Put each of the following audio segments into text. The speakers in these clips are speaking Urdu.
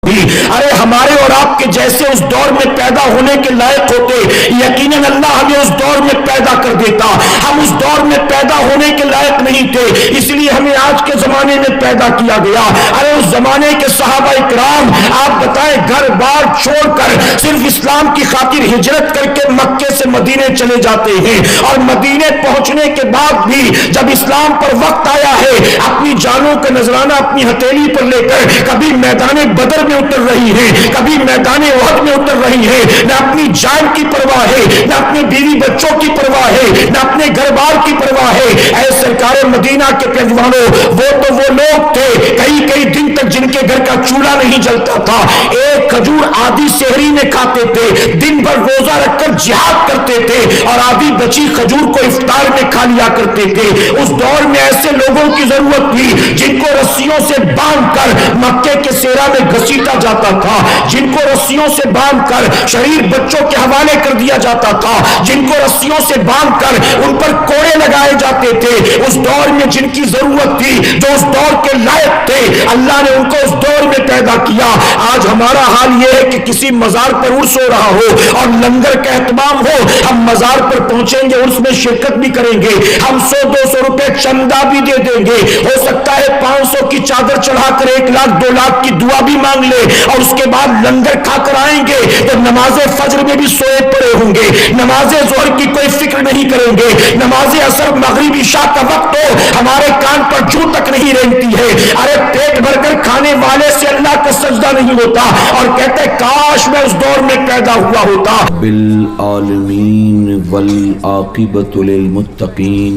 ارے ہمارے اور آپ کے جیسے اس دور میں پیدا ہونے کے لائق ہوتے، یقیناً اللہ ہمیں اس دور میں پیدا کر دیتا۔ ہم اس دور میں پیدا ہونے کے لائق نہیں تھے، اس لیے ہمیں آج کے زمانے میں پیدا کیا گیا۔ ارے اس زمانے کے صحابہ اکرام، آپ بتائیں، گھر بار چھوڑ کر صرف اسلام کی خاطر ہجرت کر کے مکے سے مدینے چلے جاتے ہیں، اور مدینے پہنچنے کے بعد بھی جب اسلام پر وقت آیا ہے، اپنی جانوں کا نذرانہ اپنی ہتھیلی پر لے کر کبھی میدان بدر میں اتر رہی ہے، کبھی میدان احد میں اتر رہی ہے، نہ اپنی جان کی پرواہ ہے، نہ اپنے بیوی بچوں کی پرواہ ہے، نہ اپنے گھر بار کی پرواہ ہے۔ اے سرکار مدینہ کے پیروانوں، وہ تو وہ لوگ تھے کئی کئی دن تک جن کے گھر کا چولہا نہیں جلتا تھا، ایک کھجور آدھی سحری میں کھاتے تھے، دن بھر روزہ رکھ کر جہاد کرتے تھے، اور آدھی بچی کھجور کو افطار میں کھا لیا کرتے تھے۔ اس دور میں ایسے لوگوں کی ضرورت تھی جن کو رسیوں سے باندھ کر مکے کے سیرا میں گھسیٹا جاتا تھا، جن کو رسیوں سے باندھ کر شریر بچوں کے حوالے کر دیا جاتا تھا، جن کو رسیوں سے باندھ کر ان پر کوڑے لگائے جاتے تھے۔ اس دور میں جن کی ضرورت تھی، جو اس دور کے لائق تھے، اللہ نے ان کو اس دور میں پیدا کیا۔ آج ہمارا حال یہ ہے کہ کسی مزار پر عرس ہو رہا ہو اور لنگر کا اہتمام ہو، ہم مزار پر پہنچیں گے، عرس میں شرکت بھی کریں گے، ہم 100-200 روپے چندہ بھی دے دیں گے، ہو سکتا ہے 500 کی چادر چڑھا کر 1 لاکھ 2 لاکھ کی دعا بھی مانگ لے، اور اس کے بعد لنگر کھا کر آئیں گے تو نماز فجر میں بھی سوئے پڑے ہوں گے، نماز ظہر کی کوئی فکر نہیں کریں گے، نماز عصر مغرب عشاء کا وقت ہو ہمارے کان پر جوں تک نہیں رینگتی ہے۔ ارے پیٹ بھر کر کھانے والے سے اللہ کا سجدہ نہیں ہوتا، اور کہتے ہیں کاش میں اس دور میں پیدا ہوا ہوتا۔ بالعالمین والعاقبۃ للمتقین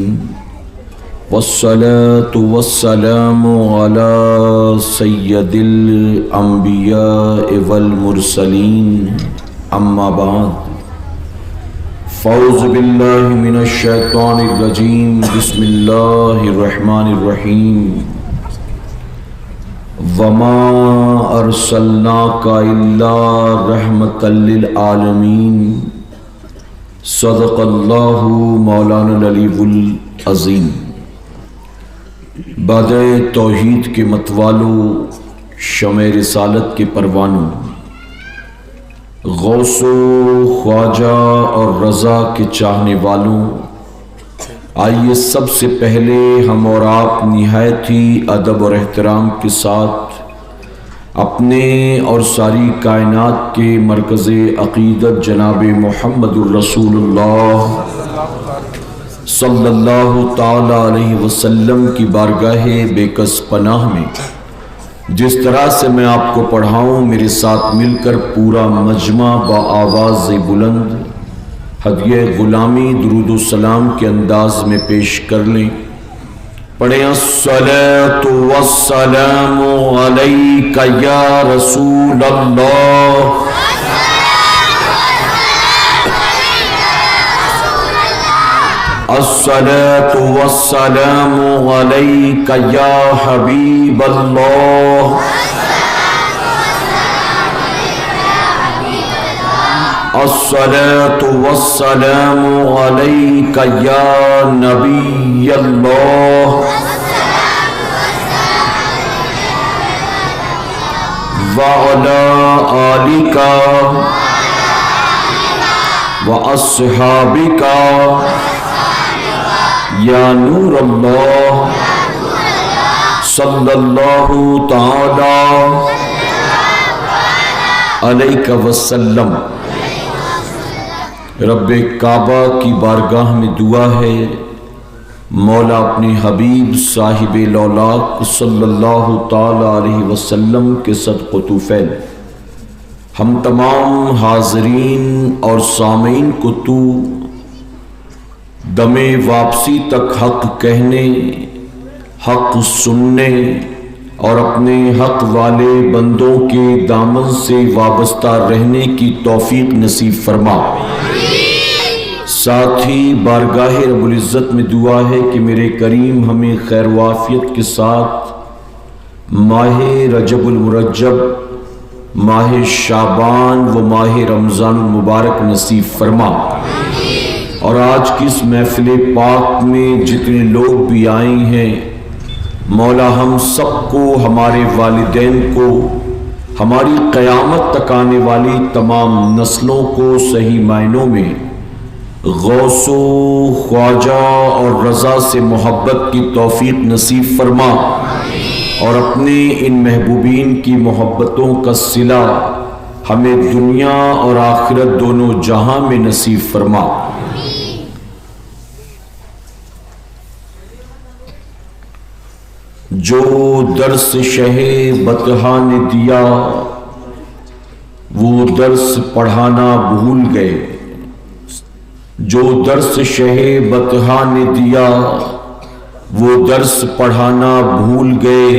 والصلاة والسلام على سید الانبیاء والمرسلین، اما بعد فاعوذ باللہ من الشیطان الرجیم، بسم اللہ الرحمن الرحیم، وما ارسلناک الا رحمۃ للعالمین، صدق اللہ مولانا العلی العظیم۔ بادۂ توحید کے متوالوں، شمع رسالت کے پروانوں، غوث و خواجہ اور رضا کے چاہنے والوں، آئیے سب سے پہلے ہم اور آپ نہایت ہی ادب اور احترام کے ساتھ اپنے اور ساری کائنات کے مرکز عقیدت جناب محمد الرسول اللہ صلی اللہ تعالی علیہ وسلم کی بارگاہ بے کس پناہ میں جس طرح سے میں آپ کو پڑھاؤں، میرے ساتھ مل کر پورا مجمع بآواز بلند ہدیہ غلامی درود و سلام کے انداز میں پیش کر لیں۔ پڑھیں الصلاۃ والسلام علیک یا رسول اللہ، الصلاۃ والسلام علیک یا حبیب اللہ، الصلاۃ والسلام علیک یا نبی اللہ، وعلی آلک واصحابک یا نور اللہ، صلی اللہ تعالی علیہ وسلم۔ رب کعبہ کی بارگاہ میں دعا ہے، مولا اپنے حبیب صاحب لولاک صلی اللہ تعالی علیہ وسلم کے صدق و طوفیل ہم تمام حاضرین اور سامعین کو تو دم واپسی تک حق کہنے، حق سننے اور اپنے حق والے بندوں کے دامن سے وابستہ رہنے کی توفیق نصیب فرما۔ ساتھ ہی بارگاہ رب العزت میں دعا ہے کہ میرے کریم ہمیں خیر و عافیت کے ساتھ ماہ رجب المرجب، ماہ شعبان و ماہ رمضان المبارک نصیب فرما، اور آج کی اس محفل پاک میں جتنے لوگ بھی آئے ہیں مولا ہم سب کو، ہمارے والدین کو، ہماری قیامت تک آنے والی تمام نسلوں کو صحیح معنوں میں غوث و خواجہ اور رضا سے محبت کی توفیق نصیب فرما، اور اپنے ان محبوبین کی محبتوں کا صلہ ہمیں دنیا اور آخرت دونوں جہاں میں نصیب فرما۔ جو درس شہ بطحا نے دیا وہ درس پڑھانا بھول گئے، جو درس شہ بطحا نے دیا وہ درس پڑھانا بھول گئے،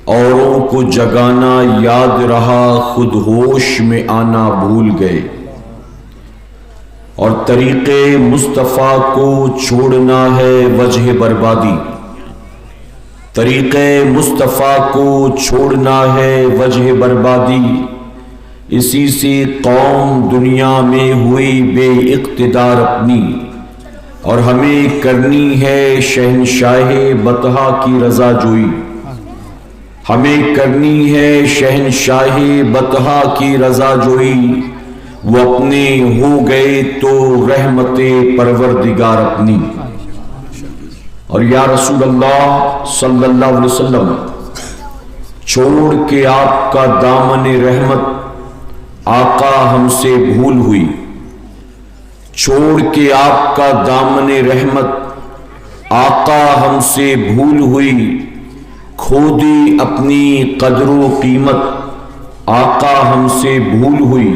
اوروں کو جگانا یاد رہا خود ہوش میں آنا بھول گئے، اور طریق مصطفیٰ کو چھوڑنا ہے وجہ بربادی، طریق مصطفیٰ کو چھوڑنا ہے وجہ بربادی، اسی سے قوم دنیا میں ہوئی بے اقتدار اپنی، اور ہمیں کرنی ہے شہنشاہ بطحا کی رضا جوئی، ہمیں کرنی ہے شہنشاہ بطحا کی رضا جوئی، وہ اپنے ہو گئے تو رحمت پروردگار اپنی۔ اور یا رسول اللہ صلی اللہ علیہ وسلم، چھوڑ کے آپ کا دامن رحمت آقا ہم سے بھول ہوئی، چھوڑ کے آپ کا دامن رحمت آقا ہم سے بھول ہوئی، کھو دی اپنی قدر و قیمت آقا ہم سے بھول ہوئی،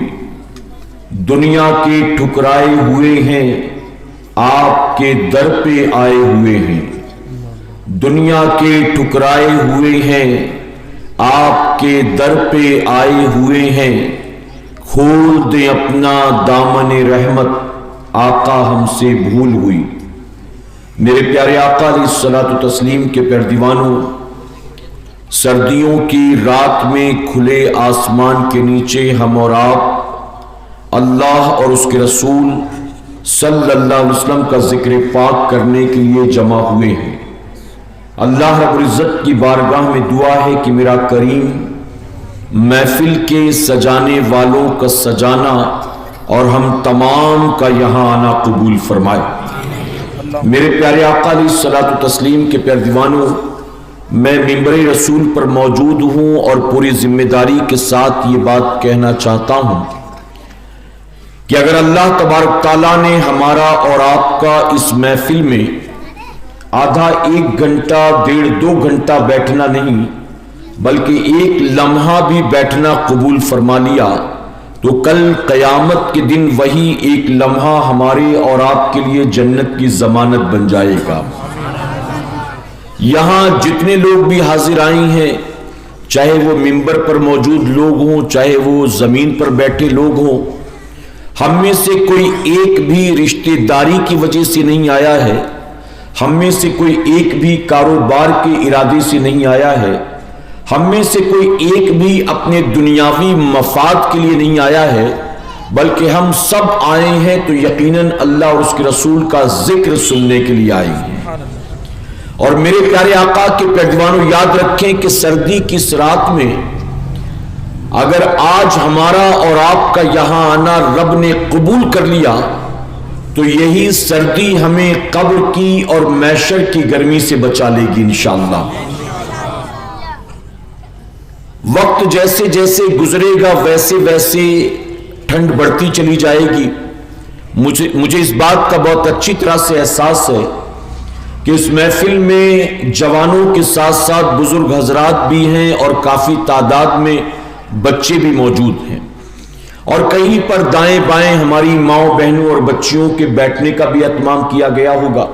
دنیا کے ٹھکرائے ہوئے ہیں آپ کے در پہ آئے ہوئے ہیں، دنیا کے ٹھکرائے ہوئے ہیں آپ کے در پہ آئے ہوئے ہیں، کھول دیں اپنا دامن رحمت آقا ہم سے بھول ہوئی۔ میرے پیارے آقا علیہ الصلوۃ والتسلیم کے پیارے دیوانوں، سردیوں کی رات میں کھلے آسمان کے نیچے ہم اور آپ اللہ اور اس کے رسول صلی اللہ علیہ وسلم کا ذکر پاک کرنے کے لیے جمع ہوئے ہیں۔ اللہ رب العزت کی بارگاہ میں دعا ہے کہ میرا کریم محفل کے سجانے والوں کا سجانا اور ہم تمام کا یہاں آنا قبول فرمائے۔ میرے پیارے آقا علیہ الصلوۃ والتسلیم کے پیارے دیوانوں، میں ممبر رسول پر موجود ہوں اور پوری ذمہ داری کے ساتھ یہ بات کہنا چاہتا ہوں کہ اگر اللہ تبارک تعالیٰ نے ہمارا اور آپ کا اس محفل میں آدھا 1 گھنٹہ 1.5-2 گھنٹہ بیٹھنا نہیں بلکہ 1 لمحہ بھی بیٹھنا قبول فرما لیا، تو کل قیامت کے دن وہی 1 لمحہ ہمارے اور آپ کے لیے جنت کی ضمانت بن جائے گا۔ یہاں جتنے لوگ بھی حاضر آئے ہیں، چاہے وہ ممبر پر موجود لوگ ہوں، چاہے وہ زمین پر بیٹھے لوگ ہوں، ہم میں سے کوئی ایک بھی رشتہ داری کی وجہ سے نہیں آیا ہے، ہم میں سے کوئی ایک بھی کاروبار کے ارادے سے نہیں آیا ہے، ہم میں سے کوئی ایک بھی اپنے دنیاوی مفاد کے لیے نہیں آیا ہے، بلکہ ہم سب آئے ہیں تو یقیناً اللہ اور اس کے رسول کا ذکر سننے کے لیے آئے ہیں۔ اور میرے پیارے آقا کے پیروانوں، یاد رکھیں کہ سردی کی اس رات میں اگر آج ہمارا اور آپ کا یہاں آنا رب نے قبول کر لیا تو یہی سردی ہمیں قبر کی اور محشر کی گرمی سے بچا لے گی انشاءاللہ۔ وقت جیسے جیسے گزرے گا ویسے ویسے ٹھنڈ بڑھتی چلی جائے گی۔ مجھے اس بات کا بہت اچھی طرح سے احساس ہے کہ اس محفل میں جوانوں کے ساتھ ساتھ بزرگ حضرات بھی ہیں اور کافی تعداد میں بچے بھی موجود ہیں، اور کہیں پر دائیں بائیں ہماری ماؤں بہنوں اور بچیوں کے بیٹھنے کا بھی اہتمام کیا گیا ہوگا۔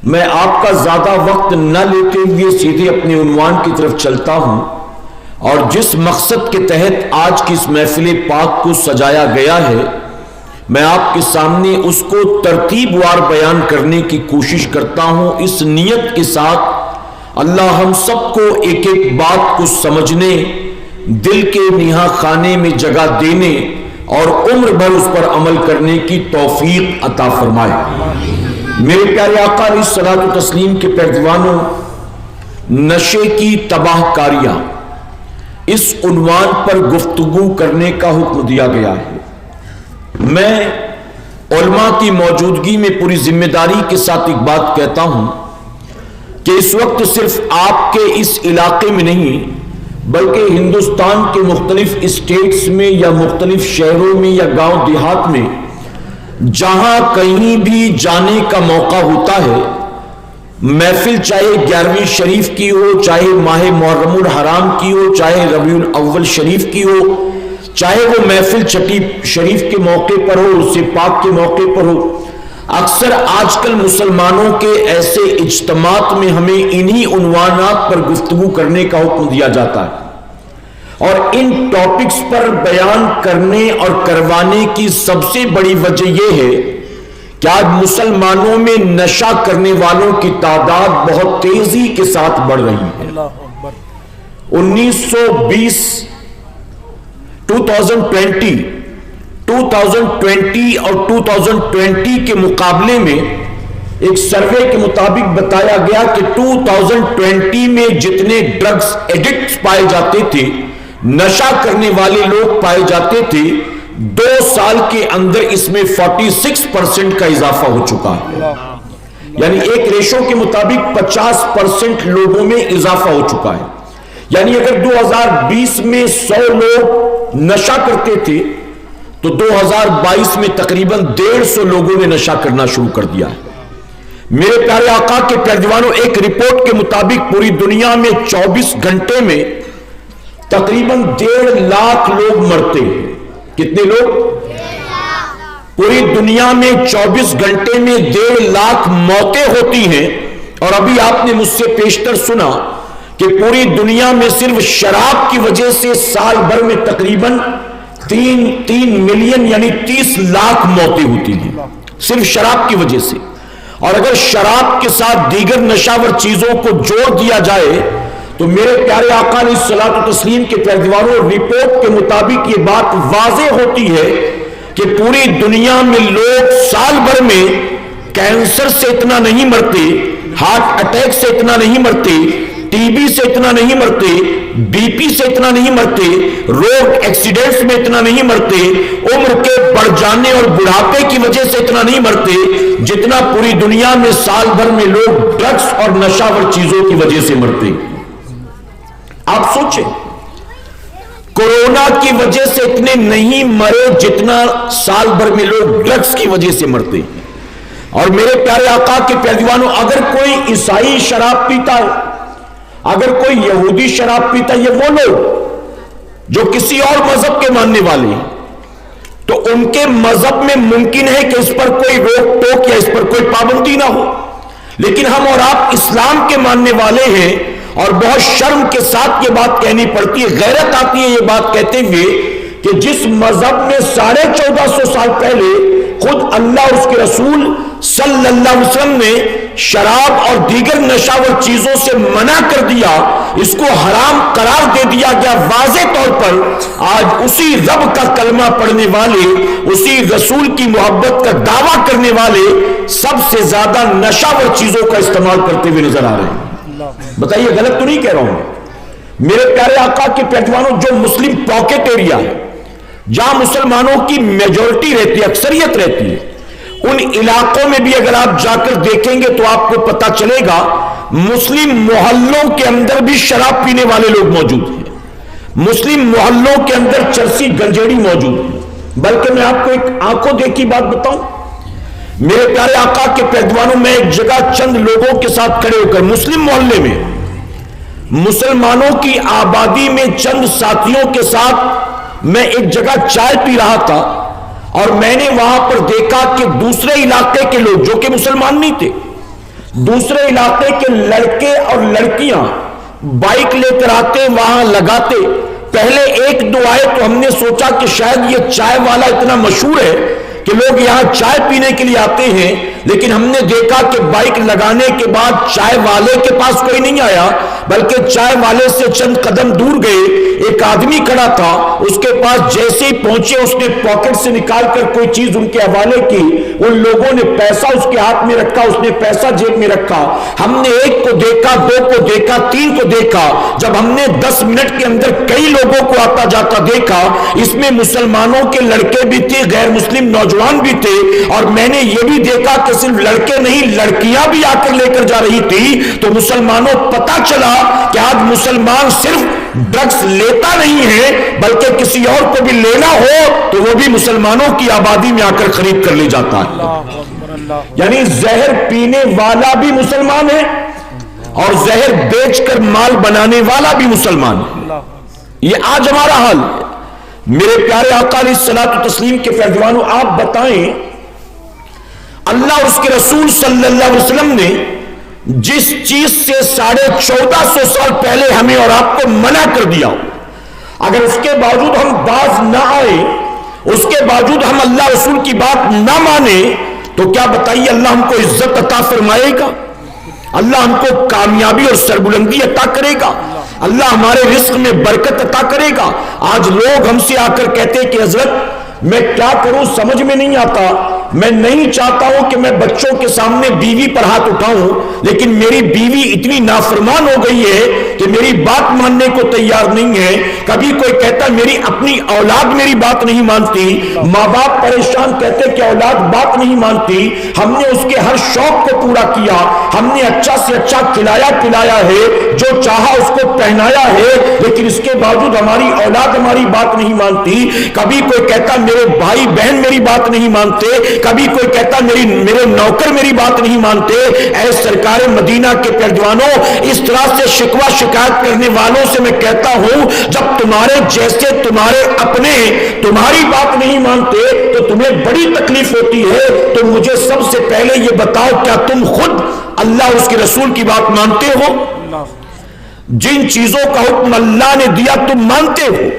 میں آپ کا زیادہ وقت نہ لیتے ہوئے سیدھے اپنے عنوان کی طرف چلتا ہوں، اور جس مقصد کے تحت آج کی اس محفل پاک کو سجایا گیا ہے، میں آپ کے سامنے اس کو ترتیب وار بیان کرنے کی کوشش کرتا ہوں، اس نیت کے ساتھ اللہ ہم سب کو ایک ایک بات کو سمجھنے، دل کے نہا خانے میں جگہ دینے اور عمر بھر اس پر عمل کرنے کی توفیق عطا فرمائے۔ میرے پیارے آقا علیہ الصلوۃ والتسلیم کے پیروانوں، نشے کی تباہ کاریاں، اس عنوان پر گفتگو کرنے کا حکم دیا گیا ہے۔ میں علماء کی موجودگی میں پوری ذمہ داری کے ساتھ ایک بات کہتا ہوں کہ اس وقت صرف آپ کے اس علاقے میں نہیں بلکہ ہندوستان کے مختلف اسٹیٹس میں یا مختلف شہروں میں یا گاؤں دیہات میں جہاں کہیں بھی جانے کا موقع ہوتا ہے، محفل چاہے 11ویں شریف کی ہو، چاہے ماہ محرم الحرام کی ہو، چاہے ربیع الاول شریف کی ہو، چاہے وہ محفل چھٹی شریف کے موقع پر ہو، عرس پاک کے موقع پر ہو، اکثر آج کل مسلمانوں کے ایسے اجتماعات میں ہمیں انہی عنوانات پر گفتگو کرنے کا حکم دیا جاتا ہے، اور ان ٹاپکس پر بیان کرنے اور کروانے کی سب سے بڑی وجہ یہ ہے کہ آج مسلمانوں میں نشہ کرنے والوں کی تعداد بہت تیزی کے ساتھ بڑھ رہی ہے۔ 2020 اور 2020 کے مقابلے میں ایک سروے کے مطابق بتایا گیا کہ 2020 میں جتنے ڈرگز ایڈکٹس پائے جاتے تھے، نشہ کرنے والے لوگ پائے جاتے تھے، 2 سال کے اندر اس میں 46% کا اضافہ ہو چکا ہے، یعنی ایک ریشو کے مطابق 50% لوگوں میں اضافہ ہو چکا ہے۔ یعنی اگر 2020 میں 100 لوگ نشہ کرتے تھے تو 2022 میں تقریباً 150 لوگوں نے نشہ کرنا شروع کر دیا ہے۔ میرے پیارے آقا کے پیروانوں، ایک رپورٹ کے مطابق پوری دنیا میں 24 گھنٹے میں تقریباً 1.5 لاکھ لوگ مرتے ہیں۔ کتنے لوگ؟ پوری دنیا میں 24 گھنٹے میں 1.5 لاکھ موتیں ہوتی ہیں، اور ابھی آپ نے مجھ سے پیشتر سنا کہ پوری دنیا میں صرف شراب کی وجہ سے سال بھر میں تقریباً 3 ملین یعنی 30 لاکھ موتیں ہوتی ہیں، صرف شراب کی وجہ سے۔ اور اگر شراب کے ساتھ دیگر نشاور چیزوں کو جوڑ دیا جائے تو میرے پیارے آقا علیہ الصلوۃ والتسلیم کے پیروانوں، رپورٹ کے مطابق یہ بات واضح ہوتی ہے کہ پوری دنیا میں لوگ سال بھر میں کینسر سے اتنا نہیں مرتے، ہارٹ اٹیک سے اتنا نہیں مرتے، ٹی بی سے اتنا نہیں مرتے، بی پی سے اتنا نہیں مرتے، روڈ ایکسیڈنٹس میں اتنا نہیں مرتے، عمر کے بڑھ جانے اور بڑھاپے کی وجہ سے اتنا نہیں مرتے جتنا پوری دنیا میں سال بھر میں لوگ ڈرگز اور نشاور چیزوں کی وجہ سے مرتے۔ آپ سوچیں، کورونا کی وجہ سے اتنے نہیں مرے جتنا سال بھر میں لوگ ڈرگز کی وجہ سے مرتے۔ اور میرے پیارے آقا کے پیروانوں، اگر کوئی عیسائی شراب پیتا ہے، اگر کوئی یہودی شراب پیتا ہے، یہ وہ لوگ جو کسی اور مذہب کے ماننے والے ہیں، تو ان کے مذہب میں ممکن ہے کہ اس پر کوئی روک ٹوک یا اس پر کوئی پابندی نہ ہو، لیکن ہم اور آپ اسلام کے ماننے والے ہیں، اور بہت شرم کے ساتھ یہ بات کہنی پڑتی ہے، غیرت آتی ہے یہ بات کہتے ہوئے کہ جس مذہب میں 1450 سال پہلے خود اللہ اور اس کے رسول صلی اللہ علیہ وسلم نے شراب اور دیگر نشاور چیزوں سے منع کر دیا، اس کو حرام قرار دے دیا گیا واضح طور پر، آج اسی رب کا کلمہ پڑھنے والے، اسی رسول کی محبت کا دعویٰ کرنے والے سب سے زیادہ نشاور چیزوں کا استعمال کرتے ہوئے نظر آ رہے ہیں۔ بتائیے غلط تو نہیں کہہ رہا ہوں میرے پیارے آقا کے پیروانوں؟ جو مسلم پاکٹ ایریا ہے، جہاں مسلمانوں کی میجورٹی رہتی ہے، اکثریت رہتی ہے، ان علاقوں میں بھی اگر آپ جا کر دیکھیں گے تو آپ کو پتا چلے گا مسلم محلوں کے اندر بھی شراب پینے والے لوگ موجود ہیں، مسلم محلوں کے اندر چرسی گنجیڑی موجود ہے۔ بلکہ میں آپ کو ایک آنکھوں دیکھی بات بتاؤں، میرے پیارے آقا کے پیروانوں، میں ایک جگہ چند لوگوں کے ساتھ کھڑے ہو کر مسلم محلے میں مسلمانوں کی آبادی میں چند ساتھیوں کے ساتھ میں ایک جگہ چائے پی رہا تھا، اور میں نے وہاں پر دیکھا کہ دوسرے علاقے کے لوگ جو کہ مسلمان نہیں تھے، دوسرے علاقے کے لڑکے اور لڑکیاں بائک لے کر آتے، وہاں لگاتے، پہلے ایک دو آئے تو ہم نے سوچا کہ شاید یہ چائے والا اتنا مشہور ہے کہ لوگ یہاں چائے پینے کے لیے آتے ہیں، لیکن ہم نے دیکھا کہ بائک لگانے کے بعد چائے والے کے پاس کوئی نہیں آیا، بلکہ چائے والے سے چند قدم دور گئے ایک آدمی کھڑا تھا، اس کے پاس جیسے ہی پہنچے اس نے پاکٹ سے نکال کر کوئی چیز ان کے حوالے کی، ان لوگوں نے پیسہ اس کے ہاتھ میں رکھا، اس نے پیسہ جیب میں رکھا۔ ہم نے ایک کو دیکھا، دو کو دیکھا، تین کو دیکھا، جب ہم نے 10 منٹ کے اندر کئی لوگوں کو آتا جاتا دیکھا، اس میں مسلمانوں کے لڑکے بھی تھے، غیر مسلم نوجوان بھی تھے، اور میں نے یہ بھی دیکھا کہ صرف لڑکے نہیں لڑکیاں بھی آ کر لے کر جا رہی تھی۔ تو مسلمانوں پتہ چلا کہ آج مسلمان صرف ڈرگس لیتا نہیں ہے بلکہ کسی اور کو بھی لینا ہو تو وہ بھی مسلمانوں کی آبادی میں آ کر خرید کر لے جاتا ہے۔ یعنی زہر پینے والا بھی مسلمان ہے اور زہر بیچ کر مال بنانے والا بھی مسلمان ہے۔ یہ آج ہمارا حال ہے۔ میرے پیارے آقا علیہ الصلوۃ والتسلیم کے فرزوانوں، آپ بتائیں اللہ اور اس کے رسول صلی اللہ علیہ وسلم نے جس چیز سے 1450 سال پہلے ہمیں اور آپ کو منع کر دیا، اگر اس کے باوجود ہم باز نہ آئے، اس کے باوجود ہم اللہ رسول کی بات نہ مانے، تو کیا بتائیے اللہ ہم کو عزت عطا فرمائے گا؟ اللہ ہم کو کامیابی اور سربلندی عطا کرے گا؟ اللہ ہمارے رزق میں برکت عطا کرے گا؟ آج لوگ ہم سے آ کر کہتے ہیں کہ حضرت میں کیا کروں سمجھ میں نہیں آتا، میں نہیں چاہتا ہوں کہ میں بچوں کے سامنے بیوی پر ہاتھ اٹھاؤں، لیکن میری بیوی اتنی نافرمان ہو گئی ہے کہ میری بات ماننے کو تیار نہیں ہے۔ کبھی کوئی کہتا میری اپنی اولاد میری بات نہیں مانتی، ماں باپ پریشان کہتے کہ اولاد بات نہیں مانتی۔ ہم نے اس کے ہر شوق کو پورا کیا، ہم نے اچھا سے اچھا کھلایا پلایا ہے، جو چاہا اس کو پہنایا ہے، لیکن اس کے باوجود ہماری اولاد ہماری بات نہیں مانتی۔ کبھی کوئی کہتا میرے بھائی بہن میری بات نہیں مانتے، کبھی کوئی کہتا میرے نوکر میری بات نہیں مانتے۔ اے سرکار مدینہ کے پیروانوں، اس طرح سے شکوہ شکایت کرنے والوں سے میں کہتا ہوں جب تمہارے جیسے تمہارے اپنے تمہاری بات نہیں مانتے تو تمہیں بڑی تکلیف ہوتی ہے۔ تو مجھے سب سے پہلے یہ بتاؤ، کیا تم خود اللہ اور اس کے رسول کی بات مانتے ہو؟ جن چیزوں کا حکم اللہ نے دیا تم مانتے ہو؟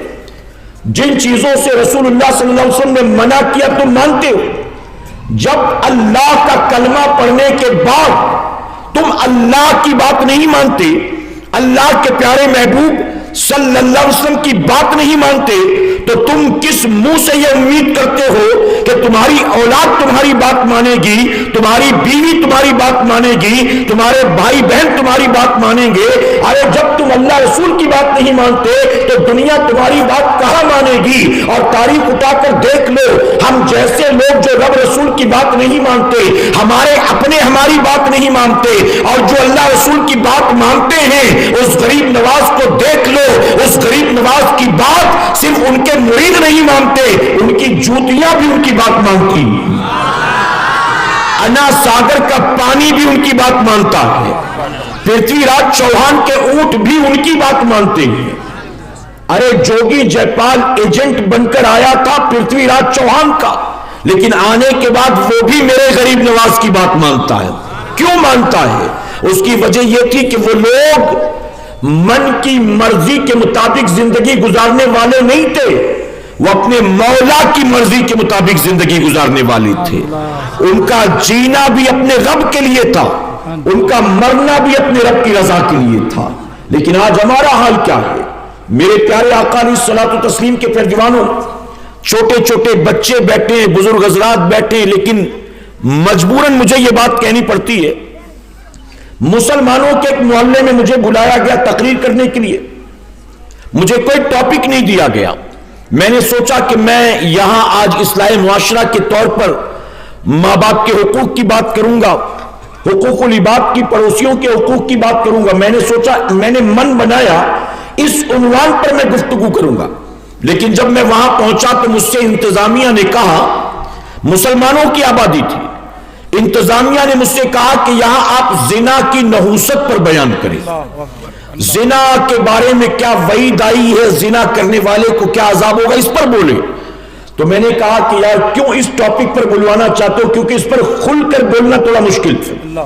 جن چیزوں سے رسول اللہ صلی اللہ علیہ وسلم نے منع کیا تم مانتے ہو؟ جب اللہ کا کلمہ پڑھنے کے بعد تم اللہ کی بات نہیں مانتے، اللہ کے پیارے محبوب صلی اللہ علیہ وسلم کی بات نہیں مانتے، تو تم کس منہ سے یہ امید کرتے ہو کہ تمہاری اولاد تمہاری بات مانے گی، تمہاری بیوی تمہاری بات مانے گی، تمہارے بھائی بہن تمہاری بات مانیں گے؟ ارے جب تم اللہ رسول کی بات نہیں مانتے تو دنیا تمہاری بات کہاں مانے گی؟ اور تاریخ اٹھا کر دیکھ لو، ہم جیسے لوگ جو رب رسول کی بات نہیں مانتے، ہمارے اپنے ہماری بات نہیں مانتے، اور جو اللہ رسول کی بات مانتے ہیں، اس غریب نواز کو دیکھ لو، اس غریب نواز کی بات صرف ان کے مرید نہیں مانتے، ان کی جوتیاں بھی ان کی بات مانتی، انا ساگر کا پانی بھی ان کی بات مانتا ہے، پرتھوی راج چوہان کے اونٹ بھی ان کی بات مانتے ہیں۔ ارے جوگی جے پال ایجنٹ بن کر آیا تھا پرتھوی راج چوہان کا، لیکن آنے کے بعد وہ بھی میرے غریب نواز کی بات مانتا ہے۔ کیوں مانتا ہے؟ اس کی وجہ یہ تھی کہ وہ لوگ من کی مرضی کے مطابق زندگی گزارنے والے نہیں تھے، وہ اپنے مولا کی مرضی کے مطابق زندگی گزارنے والے تھے۔ ان کا جینا بھی اپنے رب کے لیے تھا، ان کا مرنا بھی اپنے رب کی رضا کے لیے تھا۔ لیکن آج ہمارا حال کیا ہے؟ میرے پیارے آقا علیہ الصلوۃ والتسلیم کے پیروانوں، چھوٹے چھوٹے بچے بیٹھے ہیں، بزرگ حضرات بیٹھے ہیں، لیکن مجبوراً مجھے یہ بات کہنی پڑتی ہے۔ مسلمانوں کے ایک محلے میں مجھے بلایا گیا تقریر کرنے کے لیے، مجھے کوئی ٹاپک نہیں دیا گیا۔ میں نے سوچا کہ میں یہاں آج اصلاح معاشرہ کے طور پر ماں باپ کے حقوق کی بات کروں گا، حقوق العباد کی، پڑوسیوں کے حقوق کی بات کروں گا۔ میں نے سوچا، میں نے من بنایا اس عنوان پر میں گفتگو کروں گا، لیکن جب میں وہاں پہنچا تو مجھ سے انتظامیہ نے کہا، مسلمانوں کی آبادی تھی، انتظامیہ نے مجھ سے کہا کہ یہاں آپ زنا کی نحوست پر بیان کریں، زنا کے بارے میں کیا وعید آئی ہے، زنا کرنے والے کو کیا عذاب ہوگا، اس پر بولے۔ تو میں نے کہا کہ یار کیوں اس ٹاپک پر بلوانا چاہتے ہو؟ کیونکہ اس پر کھل کر بولنا تھوڑا مشکل ہے،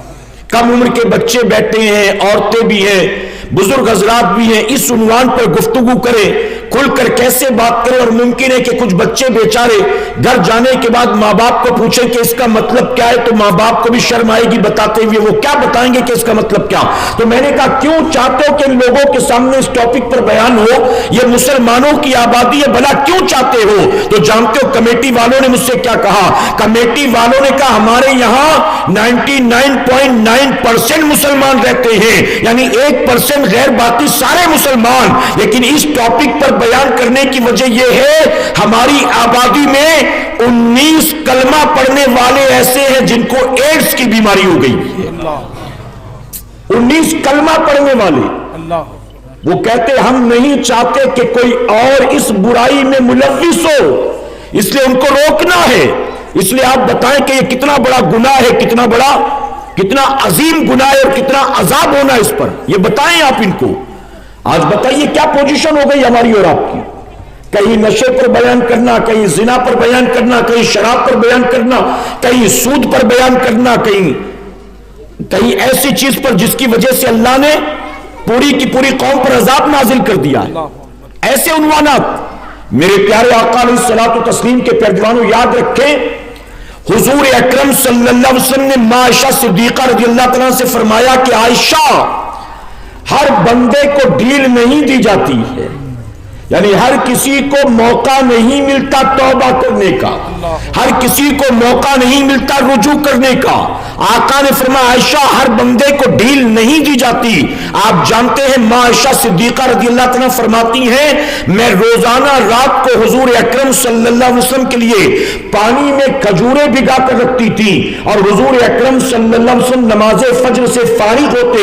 کم عمر کے بچے بیٹھے ہیں، عورتیں بھی ہیں، بزرگ حضرات بھی ہیں، اس عنوان پر گفتگو کریں کھل کر کیسے بات کریں. اور ممکن ہے کہ کچھ بچے بیچارے گھر جانے کے بعد ماں باپ کو پوچھیں کہ اس کا مطلب کیا ہے, تو ماں باپ کو بھی شرم آئے گی بتاتے ہوئے, وہ کیا بتائیں گے کہ اس کا مطلب کیا. تو میں نے کہا کیوں چاہتے ہو کہ ان لوگوں کے سامنے اس ٹاپک پر بیان ہو, یہ مسلمانوں کی آبادی ہے, بھلا کیوں چاہتے ہو. تو جانتے ہو کمیٹی والوں نے مجھ سے کیا کہا؟ کمیٹی والوں نے کہا ہمارے یہاں 99.9% مسلمان رہتے ہیں, یعنی 1% غیر, باقی سارے مسلمان. لیکن اس ٹاپک پر بیان کرنے کی وجہ یہ ہے ہماری آبادی میں 19 کلمہ پڑھنے والے ایسے ہیں جن کو ایڈز کی بیماری ہو گئی ہے. 19 کلمہ پڑھنے والے. وہ کہتے ہم نہیں چاہتے کہ کوئی اور اس برائی میں ملوث ہو, اس لیے ان کو روکنا ہے. اس لیے آپ بتائیں کہ یہ کتنا بڑا گناہ ہے, کتنا عظیم گناہ ہے اور کتنا عذاب ہونا اس پر, یہ بتائیں آپ ان کو. آج بتائیے کیا پوزیشن ہو گئی ہماری اور آپ کی. کہیں نشے پر بیان کرنا, کہیں زنا پر بیان کرنا, کہیں شراب پر بیان کرنا, کہیں سود پر بیان کرنا, کہیں ایسی چیز پر جس کی وجہ سے اللہ نے پوری کی پوری قوم پر عذاب نازل کر دیا ہے. ایسے عنوانات. میرے پیارے آقا علیہ الصلوۃ والتسلیم کے پیروانوں یاد رکھیں, حضور اکرم صلی اللہ علیہ وسلم نے ماں عائشہ صدیقہ رضی اللہ تعالیٰ سے فرمایا کہ عائشہ, ہر بندے کو ڈھیل نہیں دی جاتی ہے, یعنی ہر کسی کو موقع نہیں ملتا توبہ کرنے کا, ہر کسی کو موقع نہیں ملتا رجوع کرنے کا. آقا نے فرمایا عائشہ ہر بندے کو ڈھیل نہیں دی جاتی. آپ جانتے ہیں ماں عائشہ صدیقہ رضی اللہ تعالیٰ فرماتی ہیں میں روزانہ رات کو حضور اکرم صلی اللہ علیہ وسلم کے لیے پانی میں کھجوریں بھگا کر رکھتی تھی, اور حضور اکرم صلی اللہ علیہ وسلم نماز فجر سے فارغ ہوتے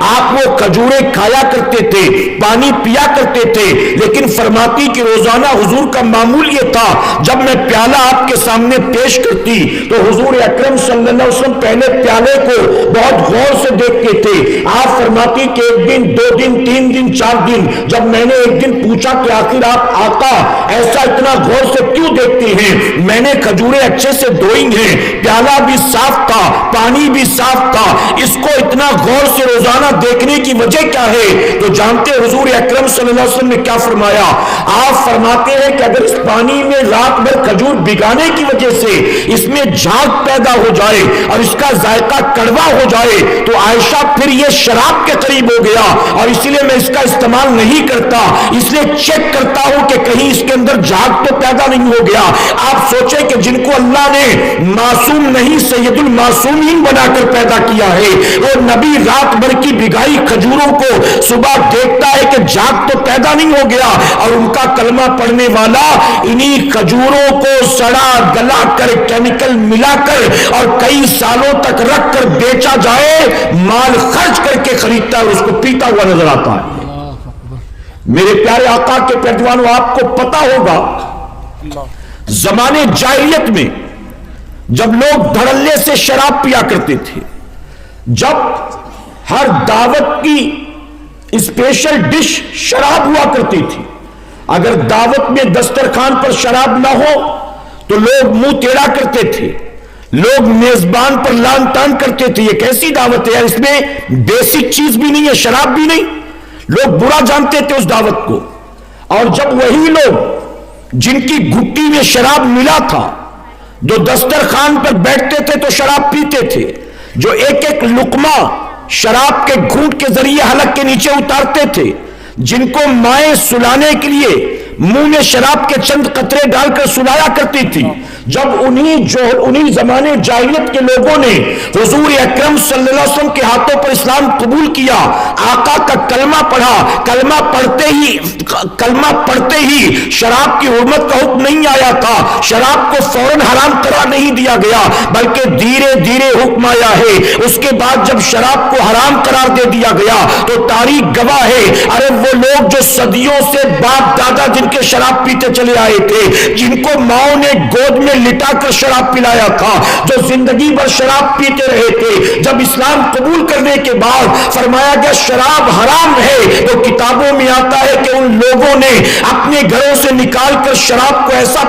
آپ وہ کھجوریں کھایا کرتے تھے, پانی پیا کرتے تھے. لیکن فرماتی کہ روزانہ حضور کا معمول یہ تھا جب میں پیالہ آپ کے سامنے پیش کرتی تو حضور اکرم صلی اللہ علیہ وسلم پہلے پیالے کو بہت غور سے دیکھتے تھے. آپ فرماتی کہ ایک دن, 2 دن, 3 دن, 4 دن, جب میں نے ایک دن پوچھا کہ آخر آپ آقا ایسا اتنا غور سے کیوں دیکھتے ہیں, میں نے کھجوریں اچھے سے دھوئی ہیں, پیالہ بھی صاف تھا, پانی بھی صاف تھا, اس کو اتنا غور سے روزانہ دیکھنے کی وجہ کیا ہے؟ تو جانتے حضور اکرم صلی اللہ علیہ وسلم نے کیا فرمایا؟ آپ فرماتے ہیں کہ اگر اس پانی میں رات بھر کھجور بھگانے کی وجہ سے اس میں جھاگ پیدا ہو جائے اور اس کا ذائقہ کڑوا ہو جائے تو عائشہ پھر یہ شراب کے قریب ہو گیا, اور اسی لیے میں اس کا استعمال نہیں کرتا, اس لیے چیک کرتا ہوں کہ کہیں اس کے اندر جھاگ تو پیدا نہیں ہو گیا. آپ سوچیں کہ جن کو اللہ نے معصوم نہیں سید المعصومین بنا کر پیدا کیا ہے, وہ نبی رات بھر کی بھگائی کھجوروں کو صبح دیکھتا ہے کہ جھاگ تو پیدا نہیں ہو گیا, اور ان کا کلمہ پڑھنے والا انہی کھجوروں کو سڑا گلا کر کیمیکل ملا کر اور کئی سالوں تک رکھ کر بیچا جائے, مال خرچ کر کے خریدتا ہے اور اس کو پیتا ہوا نظر آتا ہے. میرے پیارے آقا کے پیروانوں آپ کو پتا ہوگا زمانے جاہلیت میں جب لوگ دھڑلے سے شراب پیا کرتے تھے, جب ہر دعوت کی اسپیشل ڈش شراب ہوا کرتی تھی, اگر دعوت میں دسترخوان پر شراب نہ ہو تو لوگ منہ ٹیڑھا کرتے تھے, لوگ میزبان پر لان تان کرتے تھے, یہ کیسی دعوت ہے, اس میں بیسک چیز بھی نہیں ہے, شراب بھی نہیں. لوگ برا جانتے تھے اس دعوت کو. اور جب وہی لوگ جن کی گھٹی میں شراب ملا تھا, جو دسترخوان پر بیٹھتے تھے تو شراب پیتے تھے, جو ایک ایک لقمہ شراب کے گھونٹ کے ذریعے حلق کے نیچے اتارتے تھے, جن کو مائیں سلانے کے لیے منہ میں شراب کے چند قطرے ڈال کر سلایا کرتی تھی, جب انہی زمانے جاہلیت کے لوگوں نے حضور اکرم صلی اللہ علیہ وسلم کے ہاتھوں پر اسلام قبول کیا, آقا کا کلمہ پڑھا, کلمہ پڑھتے ہی شراب کی حرمت کا حکم نہیں آیا تھا, شراب کو فوراً حرام قرار نہیں دیا گیا, بلکہ دھیرے دھیرے حکم آیا ہے. اس کے بعد جب شراب کو حرام قرار دے دیا گیا تو تاریخ گواہ ہے, ارے وہ لوگ جو صدیوں سے باپ دادا جن کے شراب پیتے چلے آئے تھے, جن کو ماؤں نے گود میں لٹا کر شراب پلایا تھا, جو زندگی بھر شراب پیتے رہے تھے, جب اسلام قبول کرنے کے بعد فرمایا گیا شراب حرام ہے, تو کتابوں میں آتا ہے کہ ان لوگوں نے اپنے گھروں سے نکال کر شراب کو ایسا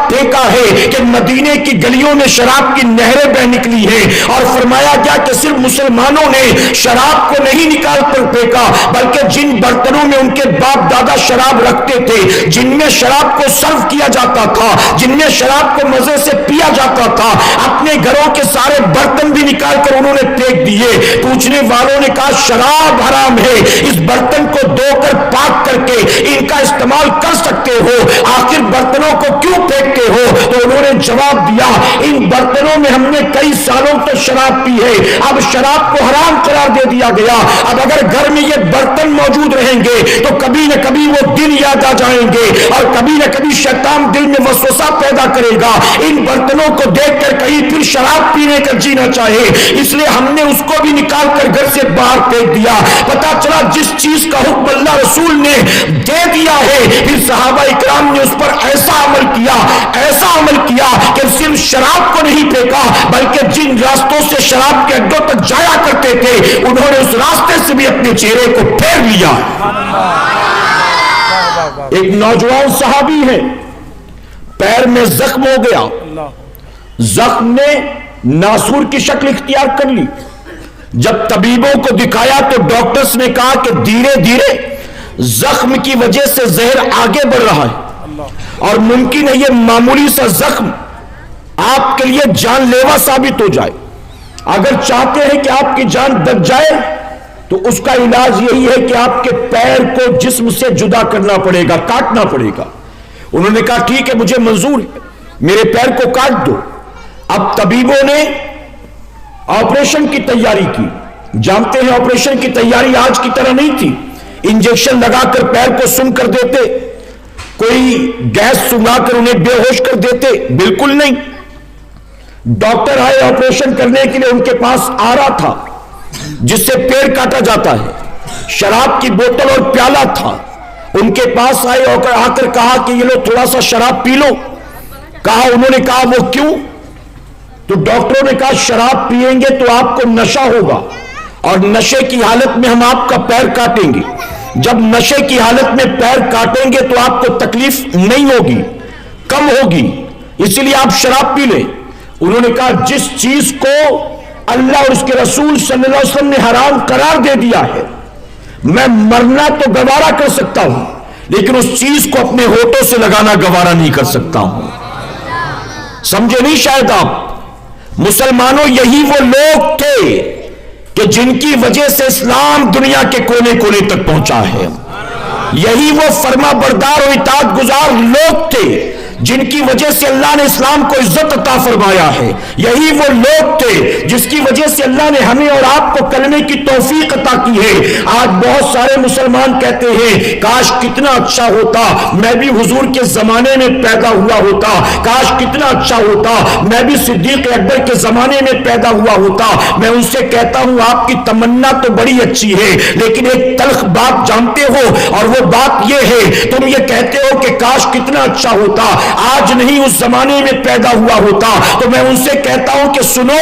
پھینکا ہے کہ مدینے کی گلیوں میں شراب کی نہریں بہ نکلی ہیں، اور فرمایا گیا کہ صرف مسلمانوں نے شراب کو نہیں نکال کر پھینکا، بلکہ جن برتنوں میں ان کے باپ دادا شراب رکھتے تھے، جن میں شراب کو سرو کیا جاتا تھا، جن میں شراب کو مزے سے پیا جاتا تھا، اپنے گھروں کے سارے برتن بھی نکال کر انہوں نے پھینک دیے۔ پوچھنے والوں نے کہا شراب حرام ہے، اس برتن کو دھو کر پاک کر کے ان کا استعمال کر سکتے ہو، آخر برتنوں کو کیوں پھینکتے ہو؟ تو انہوں نے جواب دیا ان برتنوں میں ہم نے کئی سالوں تک شراب پی ہے، اب شراب کو حرام قرار دے دیا گیا، اب اگر گھر میں یہ برتن موجود رہیں گے تو کبھی نہ کبھی وہ دن یاد آ جائیں گے، اور کبھی نہ کبھی شیطان دل میں وسوسہ پیدا کرے گا، ان برتنوں کو دیکھ کر کہیں پھر شراب پینے کا جی نہ چاہے، اس لیے ہم نے اس کو بھی نکال کر گھر سے باہر پھینک دیا۔ پتا چلا جس چیز کا حکم اللہ رسول نے دے دیا ہے، پھر صحابہ اکرام نے اس پر ایسا عمل کیا کہ صرف شراب کو نہیں پھینکا، بلکہ جن راستوں سے شراب کے اڈوں تک جایا کرتے تھے انہوں نے اس راستے سے بھی اپنے چہرے کو پھیر لیا۔ ایک نوجوان صحابی ہے، پیر میں زخم ہو گیا، زخم نے ناسور کی شکل اختیار کر لی۔ جب طبیبوں کو دکھایا تو ڈاکٹرز نے کہا کہ دھیرے دھیرے زخم کی وجہ سے زہر آگے بڑھ رہا ہے، اور ممکن ہے یہ معمولی سا زخم آپ کے لیے جان لیوا ثابت ہو جائے۔ اگر چاہتے ہیں کہ آپ کی جان بچ جائے تو اس کا علاج یہی ہے کہ آپ کے پیر کو جسم سے جدا کرنا پڑے گا، کاٹنا پڑے گا۔ انہوں نے کہا ٹھیک ہے مجھے منظور ہے، میرے پیر کو کاٹ دو۔ اب طبیبوں نے آپریشن کی تیاری کی۔ جانتے ہیں آپریشن کی تیاری آج کی طرح نہیں تھی، انجیکشن لگا کر پیر کو سن کر دیتے، کوئی گیس سنگا کر انہیں بے ہوش کر دیتے، بالکل نہیں۔ ڈاکٹر آئے آپریشن کرنے کے لیے، ان کے پاس آرا تھا جس سے پیر کاٹا جاتا ہے، شراب کی بوتل اور پیالہ تھا، ان کے پاس آئے اور آ کر کہا کہ یہ لو تھوڑا سا شراب پی لو۔ انہوں نے کہا وہ کیوں؟ تو ڈاکٹروں نے کہا شراب پیئیں گے تو آپ کو نشہ ہوگا، اور نشے کی حالت میں ہم آپ کا پیر کاٹیں گے، جب نشے کی حالت میں پیر کاٹیں گے تو آپ کو تکلیف نہیں ہوگی، کم ہوگی، اسی لیے آپ شراب پی لیں۔ انہوں نے کہا جس چیز کو اللہ اور اس کے رسول صلی اللہ علیہ وسلم نے حرام قرار دے دیا ہے، میں مرنا تو گوارا کر سکتا ہوں لیکن اس چیز کو اپنے ہونٹوں سے لگانا گوارا نہیں کر سکتا ہوں۔ سمجھے نہیں شاید آپ؟ مسلمانوں یہی وہ لوگ تھے کہ جن کی وجہ سے اسلام دنیا کے کونے کونے تک پہنچا ہے، یہی وہ فرما بردار و اطاعت گزار لوگ تھے جن کی وجہ سے اللہ نے اسلام کو عزت عطا فرمایا ہے، یہی وہ لوگ تھے جس کی وجہ سے اللہ نے ہمیں اور آپ کو کلمے کی توفیق عطا کی ہے۔ آج بہت سارے مسلمان کہتے ہیں کاش کتنا اچھا ہوتا میں بھی حضور کے زمانے میں پیدا ہوا ہوتا، کاش کتنا اچھا ہوتا میں بھی صدیق اکبر کے زمانے میں پیدا ہوا ہوتا۔ میں ان سے کہتا ہوں آپ کی تمنا تو بڑی اچھی ہے، لیکن ایک تلخ بات جانتے ہو، اور وہ بات یہ ہے تم یہ کہتے ہو کہ کاش کتنا اچھا ہوتا آج نہیں اس زمانے میں پیدا ہوا ہوتا۔ تو میں ان سے کہتا ہوں کہ سنو،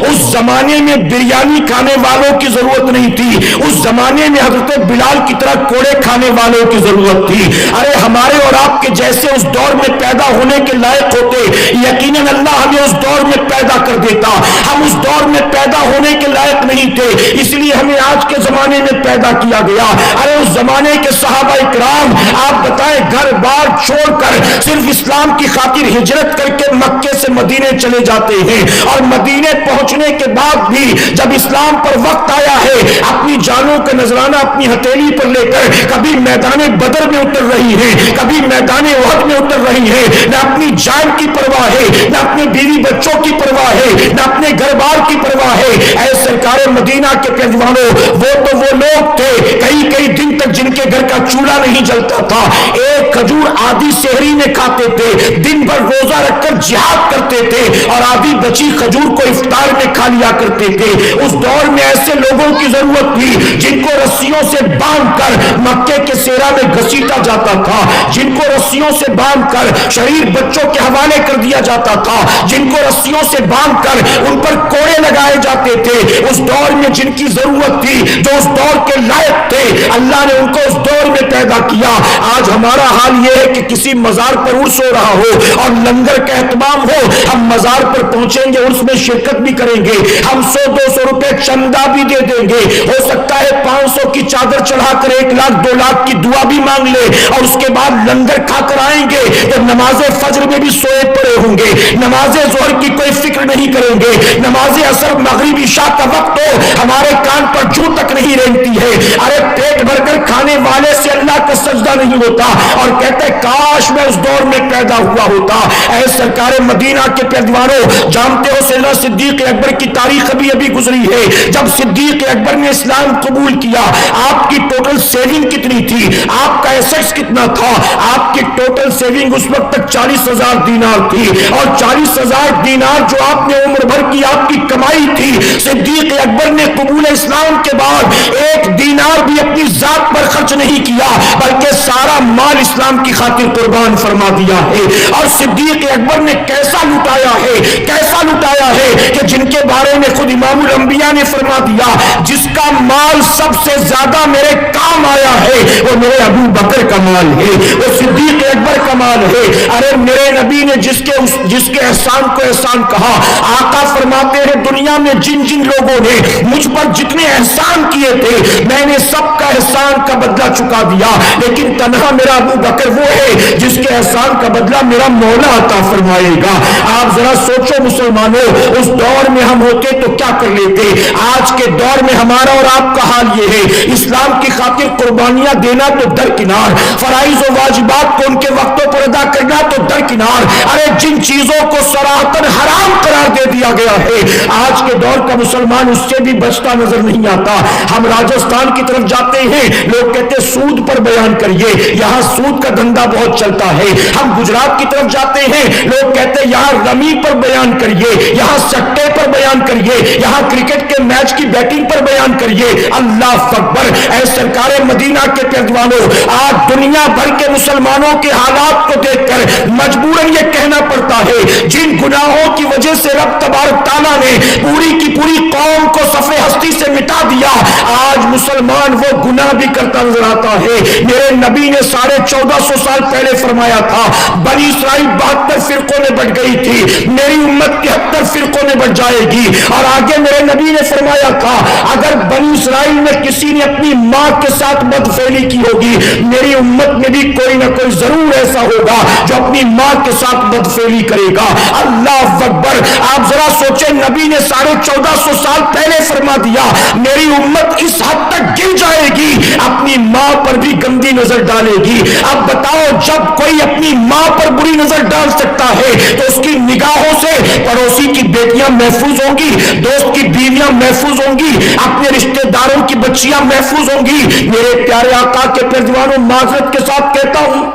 اس زمانے میں بریانی کھانے والوں کی ضرورت نہیں تھی، اس زمانے میں حضرت بلال کی طرح کوڑے کھانے والوں کی ضرورت تھی۔ ارے ہمارے اور آپ کے جیسے اس دور میں پیدا ہونے کے لائق ہوتے، یقیناً اللہ ہمیں اس دور میں پیدا کر دیتا۔ ہم اس دور میں پیدا ہونے کے لائق نہیں تھے، اس لیے ہمیں آج کے زمانے میں پیدا کیا گیا۔ ارے اس زمانے کے صحابہ اکرام آپ بتائیں گھر بار چھوڑ کر صرف اسلام کی خاطر ہجرت کر کے مکے سے مدینے چلے جاتے ہیں، اور مدینے پہنچنے کے بعد بھی جب اسلام پر وقت آیا ہے اپنی جانوں کا نذرانہ اپنی ہتھیلی پر لے کر کبھی میدان بدر میں اتر رہی ہیں، کبھی میدان احد میں اتر رہی ہیں، نہ اپنی جان کی پرواہ ہے، نہ اپنی بیوی بچوں کی پرواہ ہے، نہ اپنے گھر بار کی پرواہ ہے۔ اے سرکار مدینہ کے پیروانوں، وہ تو وہ لوگ تھے کئی کئی دن تک جن کے گھر کا چولہا نہیں جلتا تھا، ایک کھجور آدھی سحری میں کھاتے تھے، دن بھر روزہ رکھ کر جہاد کرتے تھے، اور آدھی بچی کھجور کو افطار میں کھا لیا کرتے تھے۔ اس دور میں ایسے لوگوں کی ضرورت تھی جن کو رسیوں سے باندھ کر مکے کے صحرا میں گھسیٹا جاتا تھا، جن کو رسیوں سے باندھ کر شریر بچوں کے حوالے کر دیا جاتا تھا، جن کو رسیوں سے باندھ کر ان پر کوڑے لگائے جاتے تھے۔ اس دور میں جن کی ضرورت تھی، جو اس دور کے لائق تھے، اللہ نے ان کو اس دور میں پیدا کیا. آج ہمارا حال یہ ہے کہ کسی مزار پر عرس ہو رہا ہو اور لنگر کا اہتمام ہو, ہم مزار پر پہنچیں گے, عرس میں شرکت بھی کریں گے, ہم 100-200 روپے چندہ بھی دے دیں گے, ہو سکتا ہے 500 کی چادر چڑھا کر 1 لاکھ 2 لاکھ کی دعا بھی مانگ لے, اور اس کے بعد لنگر کھا کر آئیں گے تو نماز فجر میں بھی سوئے پڑے ہوں گے, نماز ظہر کی کوئی فکر نہیں کریں گے, نماز عصر مغرب عشاء کا وقت ہو ہمارے کان پر جوں تک نہیں رینگتی ہے. ارے پیٹ بھر کر کھانے والے سے اللہ کا سجدہ نہیں ہوتا, اور کہتے کاش میں اس دور میں پیدا ہوا ہوتا. اے سرکار مدینہ کے پیروانوں, جانتے ہو سیدنا صدیق اکبر کی تاریخ ابھی ابھی گزری ہے. جب صدیق اکبر نے اسلام قبول کیا, آپ کی ٹوٹل سیونگ کتنی تھی, آپ کا ایسٹس کتنا تھا؟ آپ کی ٹوٹل سیونگ اس وقت تک 40,000 دینار تھی, اور 40,000 دینار جو آپ نے عمر بھر کی آپ کی کمائی تھی, صدیق اکبر نے قبول اسلام کے بعد 1 دینار بھی اپنی ذات پر خرچ نہیں کیا, بلکہ سارا مال اسلام کی خاطر قربان فرما دیا ہے. اور صدیق اکبر نے کیسا لٹایا ہے, کیسا لٹایا ہے کہ جن کے بارے میں خود امام الانبیاء نے فرما دیا, جس کا مال سب سے زیادہ میرے کام آیا ہے وہ میرے ابو بکر کا مال ہے, وہ صدیق اکبر کا مال ہے. ارے میرے نبی نے جس کے احسان کو احسان کہا, آقا فرماتے ہیں دنیا میں جن لوگوں نے مجھ پر جتنے احسان کیے تھے میں نے سب کا احسان کا بدلہ چکا دیا, لیکن تنہا میرا ابو بکر وہ ہے جس کے احسان کا بدلہ میرا مولا عطا فرمائے گا. آپ ذرا سوچو مسلمانوں, اس دور میں ہم ہوتے تو کیا کر لیتے. آج کے دور میں ہمارا اور آپ کا حال یہ ہے, اسلام کی خاطر قربانیاں دینا تو درکنار, فرائض و واجبات کو ان کے وقتوں پر ادا کرنا تو درکنار, ارے جن چیزوں کو صراحتاً حرام قرار دے دیا گیا ہے, آج کے دور کا مسلمان اس سے بھی بچتا نظر نہیں آتا. ہم راجستھان کی طرف جاتے ہیں, لوگ کہتے سود پر بیان کریے, یہاں سود کا دھندا بہت چلتا ہے. ہم گجرات کی طرف جاتے ہیں, لوگ کہتے یہاں رمی پر بیان کریے, یہاں سٹے پر بیان کریے, یہاں کرکٹ کے میچ کی بیٹنگ پر بیان کریے. اللہ اکبر. اے سرکار مدینہ کے پیروانوں, آج دنیا بھر کے مسلمانوں کے حالات کو دیکھ کر مجبوراً یہ کہنا پڑتا ہے, جن گناہوں کی وجہ سے رب تبارک تعالیٰ نے پوری کی پوری قوم کو صفحے ہستی سے مٹا دیا, آج مسلمان وہ گناہ بھی کرتا نظر آتا ہے. میرے نبی نے 1450 سال پہلے فرمایا تھا, بنی اسرائیل 72 فرقوں میں بٹ گئی تھی, میری امت 73 فرقوں میں بٹ جائے گی. اور آگے میرے نبی نے فرمایا تھا, اگر بنی اسرائیل میں کسی نے اپنی ماں کے ساتھ بدفعلی کی ہوگی, میری امت میں بھی کوئی نہ کوئی ضرور ایسا ہوگا جو اپنی ماں کے ساتھ بدفعلی کرے گا. اللہ اکبر. آپ ذرا سوچیں, نبی نے 1450 سال پہلے فرما دیا میری امت اس حد تک گر جائے گی, اپنی ماں پر بھی گندی نظر ڈالے گی. اب بتاؤ, جب کوئی اپنی ماں پر بری نظر ڈال سکتا ہے تو اس کی نگاہوں سے پڑوسی کی بیٹیاں محفوظ ہوں گی, دوست کی بیویاں محفوظ ہوں گی, اپنے رشتہ داروں کی بچیاں محفوظ ہوں گی. میرے پیارے آقا کے پیروانوں, معذرت کے ساتھ کہتا ہوں,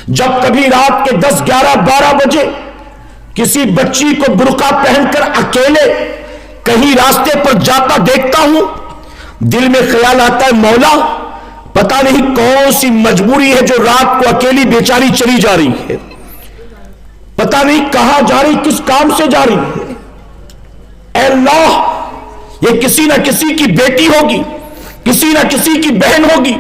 جب کبھی رات کے 10, 11, 12 بجے کسی بچی کو برقع پہن کر اکیلے کہیں راستے پر جاتا دیکھتا ہوں, دل میں خیال آتا ہے مولا پتہ نہیں کون سی مجبوری ہے جو رات کو اکیلی بیچاری چلی جا رہی ہے, پتہ نہیں کہاں جا رہی, کس کام سے جا رہی ہے. اے اللہ, یہ کسی نہ کسی کی بیٹی ہوگی, کسی نہ کسی کی بہن ہوگی.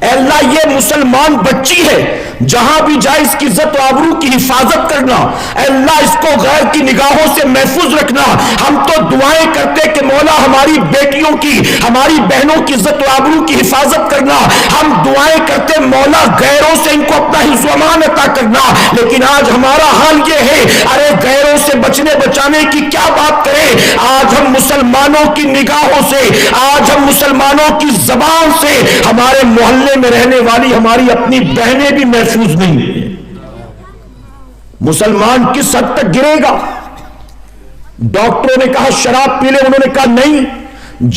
اے اللہ, یہ مسلمان بچی ہے, جہاں بھی جائے اس کی عزت و آبرو کی حفاظت کرنا. اے اللہ, اس کو غیر کی نگاہوں سے محفوظ رکھنا. ہم تو دعائیں کرتے کہ مولا ہماری بیٹیوں کی, ہماری بہنوں کی عزت و آبرو کی حفاظت کرنا. ہم دعائیں کرتے مولا غیروں سے ان کو اپنا حفظ و امان عطا کرنا. لیکن آج ہمارا حال یہ ہے, ارے غیروں سے بچنے بچانے کی کیا بات کریں, آج ہم مسلمانوں کی نگاہوں سے, آج ہم مسلمانوں کی زبان سے ہمارے محلے میں رہنے والی ہماری اپنی بہنیں بھی محفوظ نہیں ہیں. مسلمان کس حد تک گرے گا. ڈاکٹروں نے کہا شراب پی لے, انہوں نے کہا نہیں,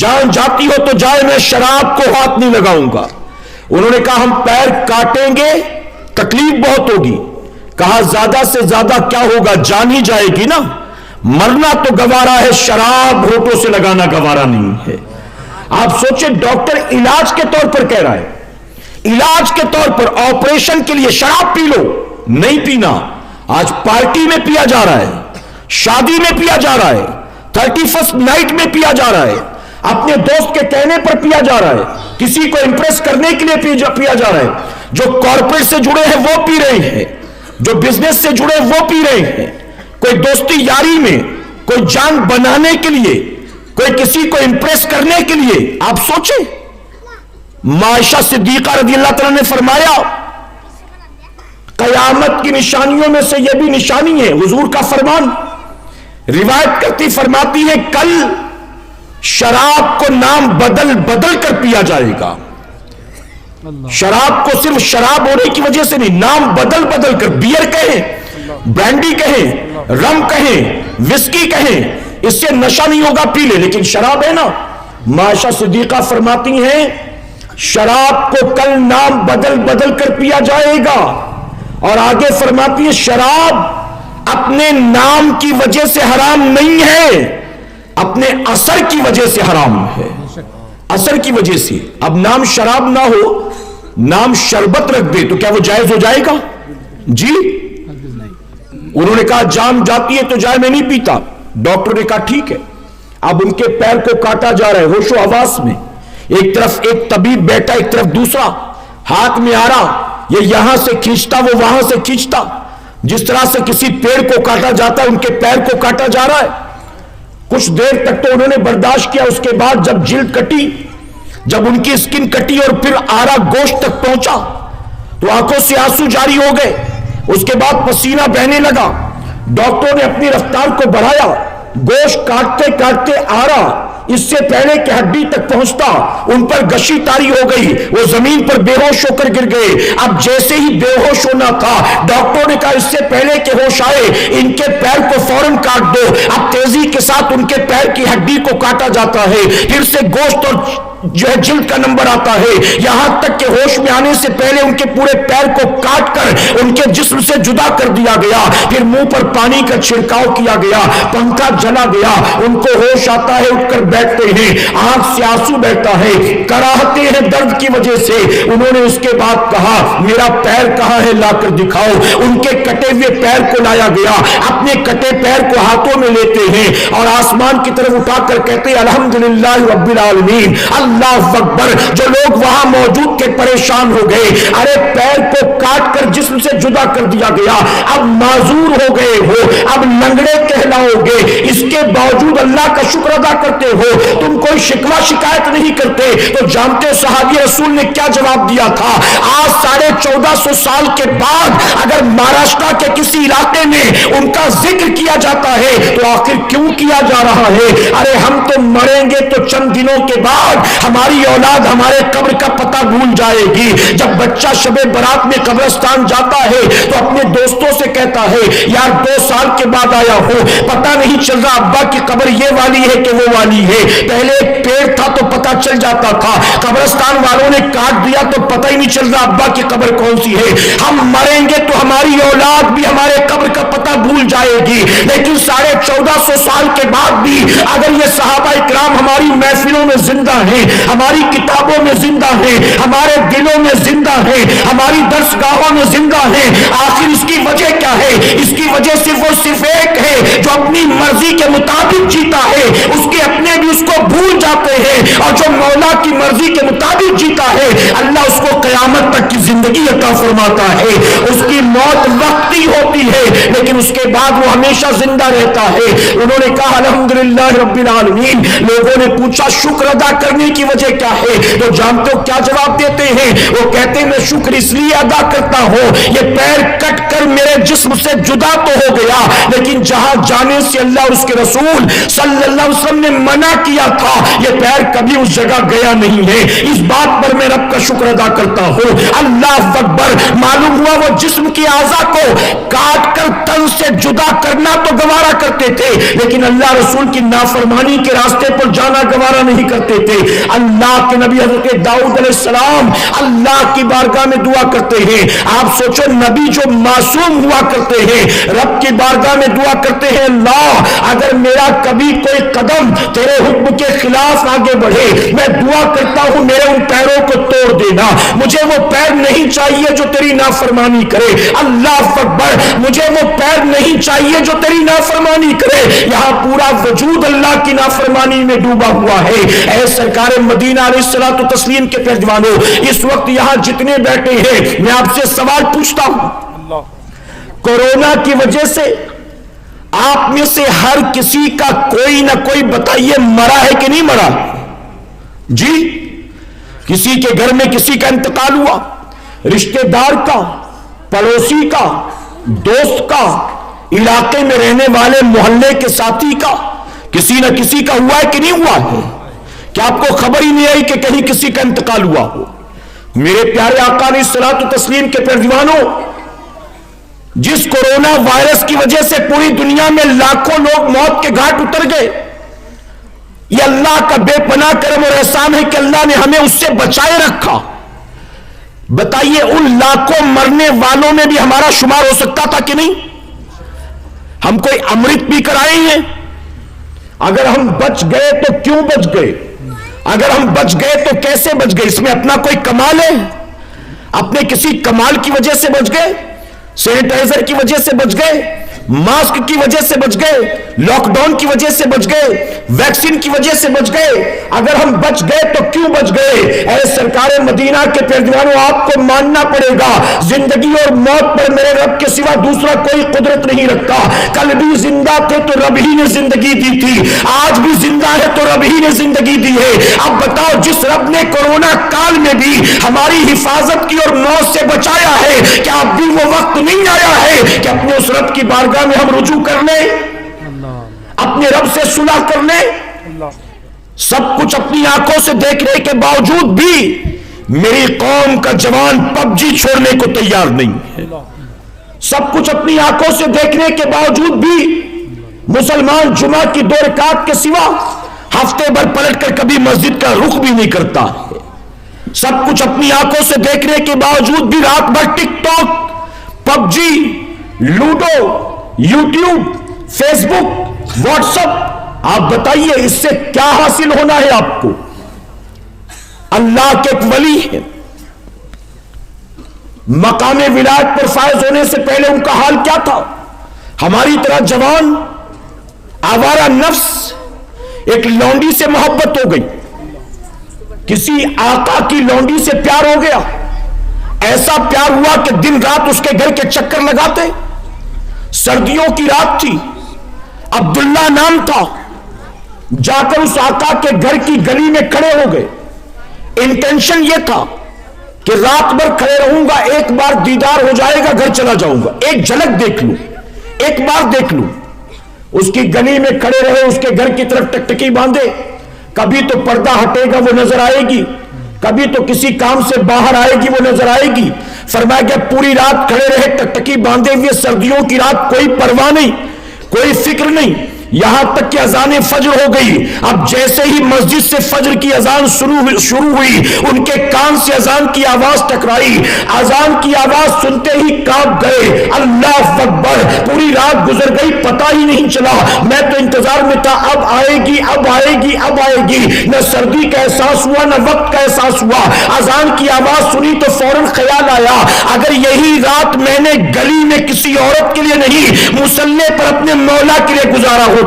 جان جاتی ہو تو جائے, میں شراب کو ہاتھ نہیں لگاؤں گا. انہوں نے کہا ہم پیر کاٹیں گے, تکلیف بہت ہوگی. کہا زیادہ سے زیادہ کیا ہوگا, جان ہی جائے گی نا, مرنا تو گوارا ہے, شراب ہونٹوں سے لگانا گوارا نہیں ہے. آپ سوچیں, ڈاکٹر علاج کے طور پر کہہ رہا ہے, علاج کے طور پر آپریشن کے لیے شراب پی لو, نہیں پینا. آج پارٹی میں پیا جا رہا ہے, شادی میں پیا جا رہا ہے, 31st نائٹ میں پیا جا رہا ہے. اپنے دوست کے کہنے پر پیا جا رہا ہے, کسی کو امپریس کرنے کے لیے پیا جا رہا ہے. جو کارپوریٹ سے جڑے ہیں وہ پی رہے ہیں, جو بزنس سے جڑے وہ پی رہے ہیں. کوئی دوستی یاری میں, کوئی جان بنانے کے لیے, کوئی کسی کو امپریس کرنے کے لیے. آپ سوچیں, عائشہ صدیقہ رضی اللہ تعالیٰ نے فرمایا قیامت کی نشانیوں میں سے یہ بھی نشانی ہے. حضور کا فرمان روایت کرتی فرماتی ہے کل شراب کو نام بدل بدل کر پیا جائے گا. شراب کو صرف شراب ہونے کی وجہ سے نہیں, نام بدل بدل کر, بیئر کہیں, برانڈی کہیں, رم کہیں, وسکی کہیں, اس سے نشہ نہیں ہوگا, پی لے, لیکن شراب ہے نا. عائشہ صدیقہ فرماتی ہیں شراب کو کل نام بدل بدل کر پیا جائے گا. اور آگے فرماتی ہے شراب اپنے نام کی وجہ سے حرام نہیں ہے, اپنے اثر کی وجہ سے حرام ہے. اثر کی وجہ سے. اب نام شراب نہ ہو, نام شربت رکھ دے تو کیا وہ جائز ہو جائے گا؟ جی, انہوں نے کہا جان جاتی ہے تو جائے, میں نہیں پیتا. ڈاکٹر نے کہا ٹھیک ہے. اب ان کے پیر کو کاٹا جا رہا ہے ہوش و حواس میں, ایک طرف ایک طبیب بیٹھا, ایک طرف دوسرا, ہاتھ میں آ رہا, یہ یہاں سے کھینچتا, وہ وہاں سے کھینچتا. جس طرح سے کسی پیڑ کو کاٹا جاتا ہے ان کے پیر کو کاٹا جا رہا ہے. کچھ دیر تک تو انہوں نے برداشت کیا. اس کے بعد جب جلد کٹی, جب ان کی اسکن کٹی اور پھر آرا گوشت تک پہنچا تو آنکھوں سے آنسو جاری ہو گئے. اس کے بعد پسینہ بہنے لگا. ڈاکٹر نے اپنی رفتار کو بڑھایا, گوشت کاٹتے کاٹتے آرا اس سے پہلے کہ ہڈی تک پہنچتا ان پر گشی تاری ہو گئی, وہ زمین پر بے ہوش ہو کر گر گئے. اب جیسے ہی بے ہوش ہونا تھا ڈاکٹر نے کہا اس سے پہلے کہ ہوش آئے ان کے پیر کو فوراً کاٹ دو. اب تیزی کے ساتھ ان کے پیر کی ہڈی کو کاٹا جاتا ہے, پھر سے گوشت اور جو ہے جلد کا نمبر آتا ہے, یہاں تک کہ ہوش میں آنے سے پہلے ان کے پورے پیر کو کاٹ کر ان کے جسم سے جدا کر دیا گیا. پھر منہ پر پانی کا چھڑکاؤ کیا گیا, پنکھا جلا گیا, ان کو ہوش آتا ہے, اٹھ کر بیٹھتے ہیں, آنکھ سے آنسو بہتا ہے, کراہتے ہیں درد کی وجہ سے. انہوں نے اس کے بعد کہا میرا پیر کہاں ہے, لا کر دکھاؤ. ان کے کٹے ہوئے پیر کو لایا گیا, اپنے کٹے پیر کو ہاتھوں میں لیتے ہیں اور آسمان کی طرف اٹھا کر کہتے ہیں الحمدللہ رب العالمین, اللہ اکبر. جو لوگ وہاں موجود تھے پریشان ہو گئے, ارے پیر کو کاٹ کر جسم سے جدا کر دیا گیا, اب معذور ہو گئے ہو, اب لنگڑے کہلاؤ گے, اس کے باوجود اللہ کا شکر ادا کرتے ہو, تم کوئی شکوہ شکایت نہیں کرتے. تو جانتے صحابی رسول نے کیا جواب دیا تھا؟ آج 1450 سال کے بعد اگر مہاراشٹر کے کسی علاقے میں ان کا ذکر کیا جاتا ہے تو آخر کیوں کیا جا رہا ہے؟ ارے ہم تو مریں گے تو چند دنوں کے بعد ہماری اولاد ہمارے قبر کا پتہ بھول جائے گی. جب بچہ شب برات میں قبرستان جاتا ہے تو اپنے دوستوں سے کہتا ہے یار 2 سال کے بعد آیا ہوں, پتہ نہیں چل رہا ابا کی قبر یہ والی ہے کہ وہ والی ہے. پہلے ایک پیڑ تھا تو پتہ چل جاتا تھا, قبرستان والوں نے کاٹ دیا تو پتہ ہی نہیں چل رہا ابا کی قبر کون سی ہے. ہم مریں گے تو ہماری اولاد بھی ہمارے قبر کا پتہ بھول جائے گی. لیکن 1450 سال کے بعد بھی اگر یہ صحابہ اکرام ہماری محفلوں میں زندہ ہیں, ہماری کتابوں میں زندہ ہیں, ہمارے دلوں میں زندہ ہیں, ہماری درس گاہوں میں زندہ ہیں, آخر اس کی وجہ کیا ہے؟ اس کی وجہ صرف ایک ہے, جو اپنی مرضی کے مطابق جیتا ہے اس کے اپنے بھی اس کو بھول جاتے ہیں, اور جو مولا کی مرضی کے مطابق جیتا ہے اللہ اس کو قیامت تک کی زندگی عطا فرماتا ہے. اس کی موت وقتی ہوتی ہے لیکن اس کے بعد وہ ہمیشہ زندہ رہتا ہے. انہوں نے کہا الحمدللہ رب العالمین. لوگوں نے پوچھا شکر ادا کرنے کی وجہ کیا ہے؟ تو جانتے ہو کیا جواب دیتے ہیں؟ وہ کہتے ہیں میں شکر اس لیے ادا کرتا ہوں, یہ پیر کٹ کر میرے جسم سے جدا تو ہو گیا لیکن جہاں جانے سے اللہ اور اس کے رسول صلی اللہ علیہ وسلم نے منع کیا تھا یہ پیر کبھی اس جگہ گیا نہیں ہے. اس بات پر میں رب کا شکر ادا کرتا ہوں. اللہ اکبر. معلوم ہوا وہ جسم کی اعضاء کو کاٹ کر تن سے جدا کرنا تو گوارا کرتے تھے لیکن اللہ رسول کی نافرمانی کے راستے پر جانا گوارا نہیں کرتے تھے. اللہ کے نبی حضرت داؤد علیہ السلام اللہ کی بارگاہ میں دعا کرتے ہیں. آپ سوچو نبی جو معصوم ہوا کرتے ہیں رب کی بارگاہ میں دعا کرتے ہیں اللہ اگر میرا کبھی کوئی قدم تیرے حکم کے خلاف آگے بڑھے میں دعا کرتا ہوں میرے ان پیروں کو توڑ دینا. مجھے وہ پیر نہیں چاہیے جو تیری نافرمانی کرے. اللہ اکبر. مجھے وہ پیر نہیں نہیں چاہیے جو تیری نافرمانی کرے. یہاں پورا وجود اللہ کی نافرمانی میں ڈوبا ہوا ہے. اے سرکار مدینہ علیہ الصلوۃ والتسلیم کے پیروانوں، اس وقت یہاں جتنے بیٹھے ہیں میں آپ سے سوال پوچھتا ہوں، کورونا کی وجہ سے آپ میں سے ہر کسی کا کوئی نہ کوئی بتائیے مرا ہے کہ نہیں مرا؟ جی، کسی کے گھر میں کسی کا انتقال ہوا، رشتہ دار کا، پڑوسی کا، دوست کا، علاقے میں رہنے والے محلے کے ساتھی کا، کسی نہ کسی کا ہوا ہے کہ نہیں ہوا ہے؟ کیا آپ کو خبر ہی نہیں آئی کہ کہیں کسی کا انتقال ہوا ہو؟ میرے پیارے آقا علیہ الصلوۃ والتسلیم کے پیروانوں، جس کورونا وائرس کی وجہ سے پوری دنیا میں لاکھوں لوگ موت کے گھاٹ اتر گئے، یہ اللہ کا بے پناہ کرم اور احسان ہے کہ اللہ نے ہمیں اس سے بچائے رکھا. بتائیے ان لاکھوں مرنے والوں میں بھی ہمارا شمار ہو سکتا تھا کہ نہیں؟ ہم کوئی امرت پی کر آئے ہیں؟ اگر ہم بچ گئے تو کیوں بچ گئے؟ اگر ہم بچ گئے تو کیسے بچ گئے؟ اس میں اپنا کوئی کمال ہے؟ اپنے کسی کمال کی وجہ سے بچ گئے؟ سینیٹائزر کی وجہ سے بچ گئے؟ ماسک کی وجہ سے بچ گئے؟ لاک ڈاؤن کی وجہ سے بچ گئے؟ ویکسین کی وجہ سے بچ گئے؟ اگر ہم بچ گئے تو کیوں بچ گئے؟ اے سرکار مدینہ کے پیروانوں، آپ کو ماننا پڑے گا زندگی اور موت پر میرے رب کے سوا دوسرا کوئی قدرت نہیں رکھتا. کل بھی زندہ تھے تو رب ہی نے زندگی دی تھی، آج بھی زندہ ہے تو رب ہی نے زندگی دی ہے. اب بتاؤ، جس رب نے کورونا کال میں بھی ہماری حفاظت کی اور موت سے بچایا ہے، کیا اب بھی وہ وقت نہیں آیا ہے کہ اپنے اس رب کی بارگاہ میں ہم رجوع کر لیں، اپنے رب سے صلح کر لیں؟ سب کچھ اپنی آنکھوں سے دیکھنے کے باوجود بھی میری قوم کا جوان پب جی چھوڑنے کو تیار نہیں ہے. سب کچھ اپنی آنکھوں سے دیکھنے کے باوجود بھی مسلمان جمعہ کی 2 رکعت کے سوا ہفتے بھر پلٹ کر کبھی مسجد کا رخ بھی نہیں کرتا ہے. سب کچھ اپنی آنکھوں سے دیکھنے کے باوجود بھی رات بھر ٹک ٹاک، پب جی، لوڈو، یوٹیوب، فیس بک، واٹس ایپ، آپ بتائیے اس سے کیا حاصل ہونا ہے آپ کو؟ اللہ کے ایک ولی ہے، مقام ولایت پر فائز ہونے سے پہلے ان کا حال کیا تھا؟ ہماری طرح جوان آوارہ نفس ایک لونڈی سے محبت ہو گئی، کسی آقا کی لونڈی سے پیار ہو گیا، ایسا پیار ہوا کہ دن رات اس کے گھر کے چکر لگاتے. سردیوں کی رات تھی، عبداللہ نام تھا، جا کر اس آقا کے گھر کی گلی میں کھڑے ہو گئے. انٹینشن یہ تھا کہ رات بھر کھڑے رہوں گا، ایک بار دیدار ہو جائے گا گھر چلا جاؤں گا، ایک جھلک دیکھ لوں، ایک بار دیکھ لوں. اس کی گلی میں کھڑے رہے، اس کے گھر کی طرف ٹکٹکی باندھے، کبھی تو پردہ ہٹے گا وہ نظر آئے گی، کبھی تو کسی کام سے باہر آئے گی وہ نظر آئے گی. فرمایا کہ پوری رات کھڑے رہے ٹکٹکی باندھے ہوئے، سردیوں کی رات، کوئی پرواہ نہیں، کوئی فکر نہیں، یہاں تک کہ اذان فجر ہو گئی. اب جیسے ہی مسجد سے فجر کی اذان شروع ہوئی، ان کے کان سے اذان کی آواز ٹکرائی، اذان کی آواز سنتے ہی کانپ گئے. اللہ اکبر، پوری رات گزر گئی، پتہ ہی نہیں چلا. میں تو انتظار میں تھا، اب آئے گی، اب آئے گی، اب آئے گی. نہ سردی کا احساس ہوا نہ وقت کا احساس ہوا. اذان کی آواز سنی تو فوراً خیال آیا، اگر یہی رات میں نے گلی میں کسی عورت کے لیے نہیں، مصلے پر اپنے مولا کے لیے گزارا ہوتا،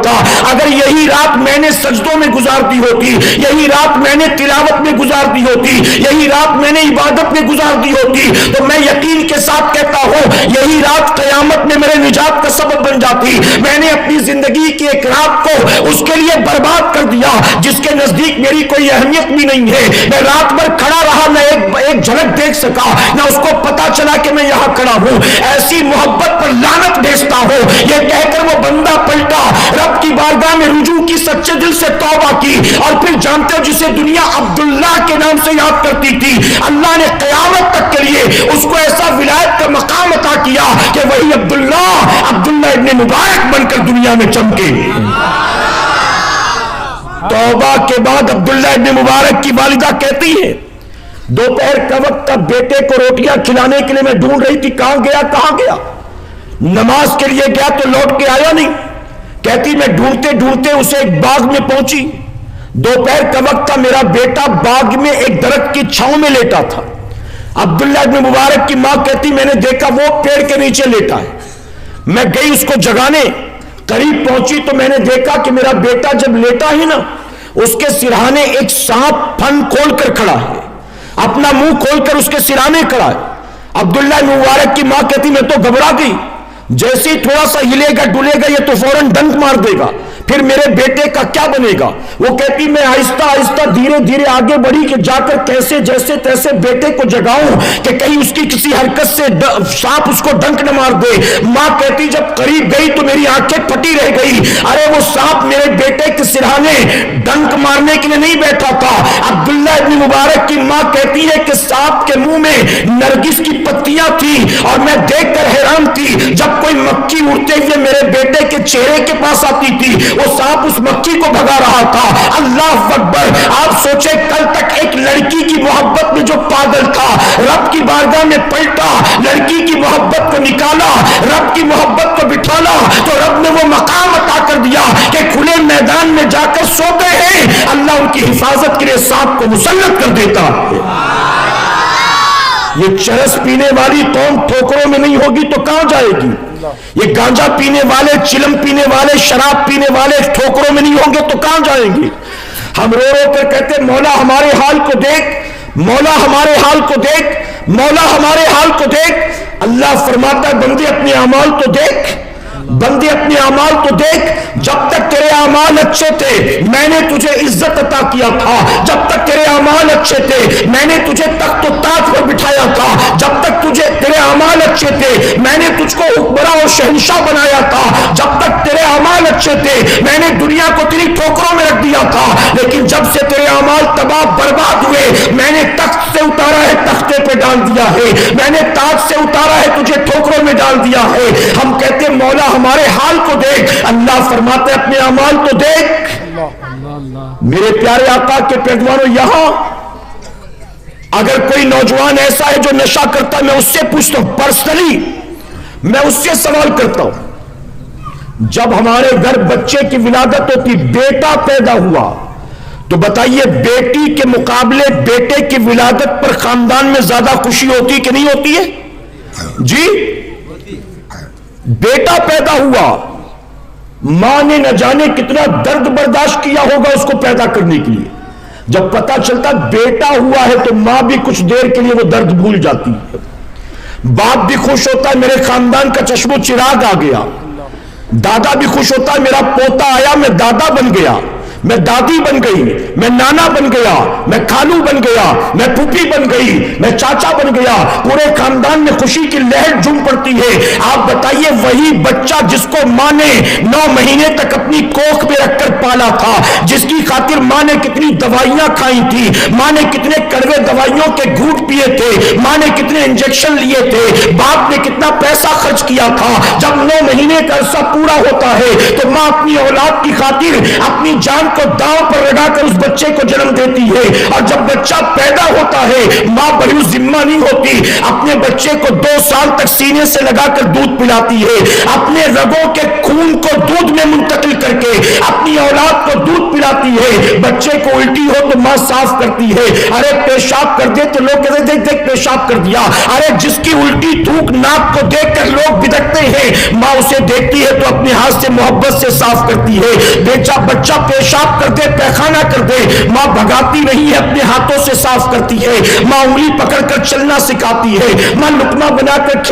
اگر یہی رات میں نے سجدوں میں گزار دی ہوتی، یہی رات میں نے تلاوت میں گزار دی ہوتی، یہی رات میں نے عبادت میں گزار دی ہوتی، تو میں یقین کے ساتھ کہتا ہوں یہی رات قیامت میں میرے نجات کا سبب بن جاتی. میں نے اپنی زندگی کی ایک رات کو اس کے لیے برباد کر دیا جس کے نزدیک میری کوئی اہمیت بھی نہیں ہے. میں رات بھر کھڑا رہا، نہ ایک جھلک دیکھ سکا، نہ اس کو پتا چلا کہ میں یہاں کھڑا ہوں. ایسی محبت پر لعنت بھیجتا ہوں. یہ کہہ کر وہ بندہ پلٹا، رب کی بارگاہ میں رجوع کی، سچے دل سے توبہ کی، اور پھر جانتے ہو جسے دنیا عبداللہ کے نام سے یاد کرتی تھی، اللہ نے قیامت تک کے لیے اس کو ایسا ولایت کا مقام عطا کیا کہ وہی عبداللہ ابن مبارک بن کر دنیا میں چمکے. توبہ کے بعد عبداللہ ابن مبارک کی والدہ کہتی ہے، دوپہر کا وقت تھا، بیٹے کو روٹیاں کھلانے کے لیے میں ڈھونڈ رہی تھی، کہاں گیا؟ نماز کے لیے گیا تو لوٹ کے آیا نہیں. کہتی میں ڈھونڈتے ڈھونڈتے اسے ایک باغ میں پہنچی، دوپہر کا وقت تھا، میرا بیٹا باغ میں ایک درخت کی چھاؤں میں لیٹا تھا. عبداللہ ابن مبارک کی ماں کہتی میں نے دیکھا وہ پیڑ کے نیچے لیٹا ہے. میں گئی اس کو جگانے، قریب پہنچی تو میں نے دیکھا کہ میرا بیٹا جب لیٹا ہے نا، اس کے سرہانے ایک سانپ پھن کھول کر کھڑا ہے، اپنا منہ کھول کر اس کے سرہانے کھڑا ہے۔ عبداللہ بن مبارک کی ماں کہتی میں تو گھبرا گئی، جیسے ہی تھوڑا سا ہلے گا ڈلے گا یہ تو فوراً ڈنک مار دے گا، پھر میرے بیٹے کا کیا بنے گا؟ وہ کہتی میں آہستہ آہستہ دھیرے دھیرے آگے بڑھی کہ جا کر کیسے جیسے تیسے بیٹے کو جگاؤں کہ کہیں اس کی کسی حرکت سے سانپ اس کو ڈنک نہ مار دے۔ ماں کہتی جب قریب گئی تو میری آنکھیں پھٹی رہ گئی، ارے وہ سانپ میرے بیٹے کے سرہانے ڈنک مارنے کے لیے نہیں بیٹھا تھا۔ عبداللہ ابن مبارک کی ماں کہتی ہے کہ سانپ کے منہ میں نرگس کی پتیاں تھی اور میں دیکھ کر حیران تھی، جب کوئی مکھی اڑتے ہوئے میرے بیٹے کے چہرے کے پاس آتی تھی وہ سانپ اس مکھی کو بھگا رہا تھا۔ اللہ اکبر! آپ سوچے کل تک ایک لڑکی کی محبت میں جو پاگل تھا، رب کی بارگاہ میں پلٹا، لڑکی کی محبت کو نکالا، رب کی محبت کو بٹھالا تو رب نے وہ مقام عطا کر دیا کہ کھلے میدان میں جا کر سوتے ہیں، اللہ ان کی حفاظت کے لیے سانپ کو مسلط کر دیتا ہے۔ یہ چرس پینے والی قوم ٹھوکروں میں نہیں ہوگی تو کہاں جائے گی؟ یہ گانجا پینے والے، چلم پینے والے، شراب پینے والے ٹھوکروں میں نہیں ہوں گے تو کہاں جائیں گے؟ ہم رو رو کر کہتے مولا ہمارے حال کو دیکھ، مولا ہمارے حال کو دیکھ، مولا ہمارے حال کو دیکھ۔ اللہ فرماتا ہے بندے اپنے اعمال تو دیکھ، بندے اپنے اعمال تو دیکھ، جب تک تیرے اعمال اچھے تھے میں نے تجھے عزت عطا کیا تھا، جب تک تیرے اعمال اچھے تھے میں نے تجھے تخت و تاج پر بٹھایا تھا، جب تک تیرے اعمال اچھے تھے میں نے تجھ کو حکمراں اور شہنشاہ بنایا تھا، جب تک تیرے اعمال اچھے تھے میں نے دنیا کو تیری ٹھوکروں میں رکھ دیا تھا، لیکن جب سے تیرے اعمال تباہ برباد ہوئے میں نے تخت سے اتارا ہے، تختے پہ ڈال دیا ہے، میں نے تاج سے اتارا ہے، تجھے ٹھوکروں میں ڈال دیا ہے۔ ہم کہتے مولا ہمارے حال کو دیکھ، اللہ فرماتے اپنے اعمال تو دیکھ۔ میرے پیارے آقا کے پیغمبروں، یہاں اگر کوئی نوجوان ایسا ہے جو نشہ کرتا ہے میں اس سے پوچھتا ہوں، پرسنلی میں اس سے سوال کرتا ہوں، جب ہمارے گھر بچے کی ولادت ہوتی، بیٹا پیدا ہوا تو بتائیے بیٹی کے مقابلے بیٹے کی ولادت پر خاندان میں زیادہ خوشی ہوتی کہ نہیں ہوتی ہے؟ جی، بیٹا پیدا ہوا، ماں نے نہ جانے کتنا درد برداشت کیا ہوگا اس کو پیدا کرنے کے لیے، جب پتا چلتا بیٹا ہوا ہے تو ماں بھی کچھ دیر کے لیے وہ درد بھول جاتی ہے، باپ بھی خوش ہوتا ہے میرے خاندان کا چشم و چراغ آ گیا، دادا بھی خوش ہوتا ہے میرا پوتا آیا، میں دادا بن گیا، میں دادی بن گئی، میں نانا بن گیا، میں خالو بن گیا، میں پھوپھی بن گئی، میں چاچا بن گیا، پورے خاندان میں خوشی کی لہر جھوم پڑتی ہے۔ آپ بتائیے وہی بچہ جس کو ماں نے 9 مہینے تک اپنی کوکھ میں رکھ کر پالا تھا، جس کی خاطر ماں نے کتنی دوائیاں کھائی تھی، ماں نے کتنے کڑوے دوائیوں کے گھونٹ پیے تھے، ماں نے کتنے انجیکشن لیے تھے، باپ نے کتنا پیسہ خرچ کیا تھا، جب 9 مہینے کا عرصہ پورا ہوتا ہے تو ماں اپنی اولاد کی خاطر اپنی جان کو داؤں پر لگا کر اس بچے کو جنم دیتی ہے، اور جب بچہ پیدا ہوتا ہے ماں بڑی ذمہ نہیں ہوتی، اپنے بچے کو 2 سال تک سینے سے لگا کر دودھ پلاتی ہے، اپنے رگوں کے خون کو دودھ میں منتقل کر کے اپنی اولاد کو دودھ پلاتی ہے، بچے کو الٹی ہو تو ماں صاف کرتی ہے، ارے پیشاب کر دے تو لوگ کہتے دیکھ دیکھ پیشاب کر دیا، ارے جس کی الٹی تھوک ناک کو دیکھ کر لوگ بدکتے ہیں ماں اسے دیکھتی ہے تو اپنے ہاتھ سے محبت سے صاف کرتی ہے، بچہ پیشاب کر دے پیخانہ کر دے ماں بھگاتی نہیں ہے، اپنے ہاتھوں سے صاف کرتی ہے، ماں انگلی پکڑ کر چلنا سکھاتی ہے، ماں لقمہ بنا کر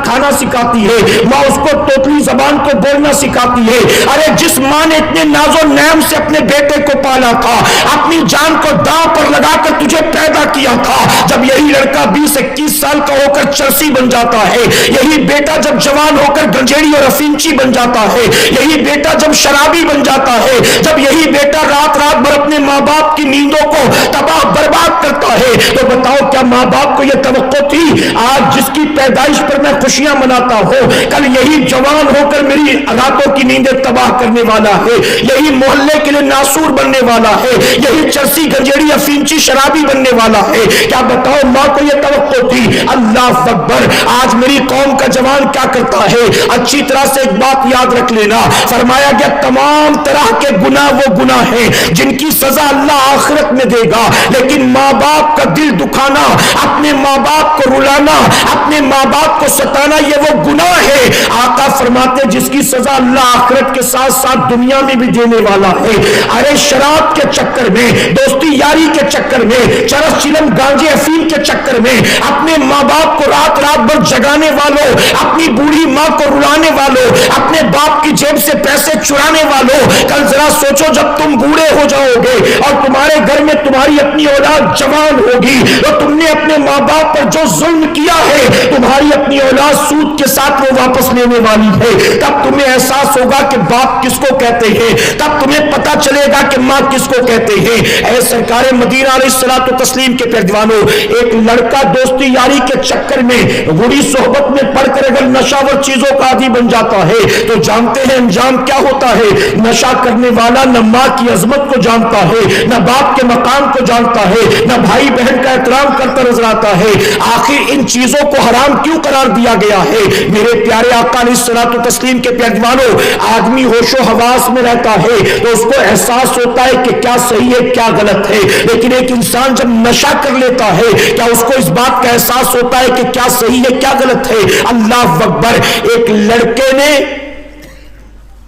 کھانا سکھاتی ہے، ماں اس کو توتلی زبان کو بولنا سکھاتی ہے۔ ارے جس ماں نے اتنے ناز و نعم سے اپنے بیٹے کو پالا تھا، اپنی جان کو داؤں پر لگا کر تجھے پیدا کیا تھا، جب یہی لڑکا 20-21 سال کا ہو کر چرسی بن جاتا ہے، یہی بیٹا جب جوان ہو کر گنجیڑی اور افینچی بن جاتا ہے، یہی بیٹا جب شرابی بن جاتا ہے، جب یہی بیٹا رات بھر اپنے ماں باپ کی نیندوں کو تباہ برباد کرتا ہے، تو بتاؤ کیا ماں باپ کو یہ توقع تھی آج جس کی پیدائش پر میں خوشیاں مناتا ہوں کل یہی جوان ہو کر میری راتوں کی نیندیں تباہ کرنے والا ہے، یہی محلے کے لیے ناسور بننے والا ہے، یہی چرسی گنجیڑی افینچی شرابی بننے والا ہے؟ کیا بتاؤ ماں کو یہ توقع تھی؟ اللہ اللہ اکبر. آج میری قوم کا جوان کیا کرتا ہے؟ اچھی طرح سے ایک بات یاد رکھ لینا، فرمایا گیا تمام طرح کے گناہ وہ گناہ ہیں جن کی سزا اللہ آخرت میں دے گا، لیکن ماں باپ کا دل دکھانا، اپنے ماں باپ کو رلانا، اپنے ماں باپ کو ستانا، یہ وہ گناہ ہے. آقا فرماتے جس کی سزا اللہ آخرت کے ساتھ ساتھ دنیا میں بھی دینے والا ہے. ارے شراب کے چکر میں، دوستی یاری کے چکر میں، چرس چلم گانجے افیم کے چکر میں اپنے ماں باپ کو رات رات بھر جگانے والوں، اپنی بوڑھی ماں کو رلانے والوں، اپنے باپ کی جیب سے پیسے چرانے والوں، کل ذرا سوچو جب تم بوڑھے ہو جاؤ گے اور تمہارے گھر میں تمہاری اپنی اولاد جوان ہوگی اور تم نے اپنے ماں باپ پر جو ظلم کیا ہے تمہاری اپنی اولاد سود کے ساتھ وہ واپس لینے والی ہے. تب تمہیں احساس ہوگا کہ باپ کس کو کہتے ہیں، تب تمہیں پتا چلے گا کہ ماں کس کو کہتے ہیں. اے سرکار مدینہ علیہ الصلوۃ والتسلیم کے پیروانوں، ایک لڑکا دوستی یاری کے چکر میں بری صحبت میں پڑھ کر اگر نشاور چیزوں کا عادی بن جاتا ہے تو جانتے ہیں انجام کیا ہوتا ہے. نشہ کرنے والا نہ ماں کی عظمت کو جانتا ہے، نہ باپ کے مقام کو جانتا ہے، نہ بھائی بہن کا احترام کرتا نظر آتا ہے. آخر ان چیزوں کو حرام کیوں قرار دیا گیا ہے؟ میرے پیارے آقا علیہ الصلوۃ والتسلیم کے پیروانوں، آدمی ہوش و حواس میں رہتا ہے تو اس کو احساس ہوتا ہے کہ کیا صحیح ہے کیا غلط ہے، لیکن ایک انسان جب نشہ کر لیتا ہے کیا اس کو اس بات کا احساس ہوتا ہے کہ کیا صحیح ہے کیا غلط ہے؟ اللہ اکبر. ایک لڑکے نے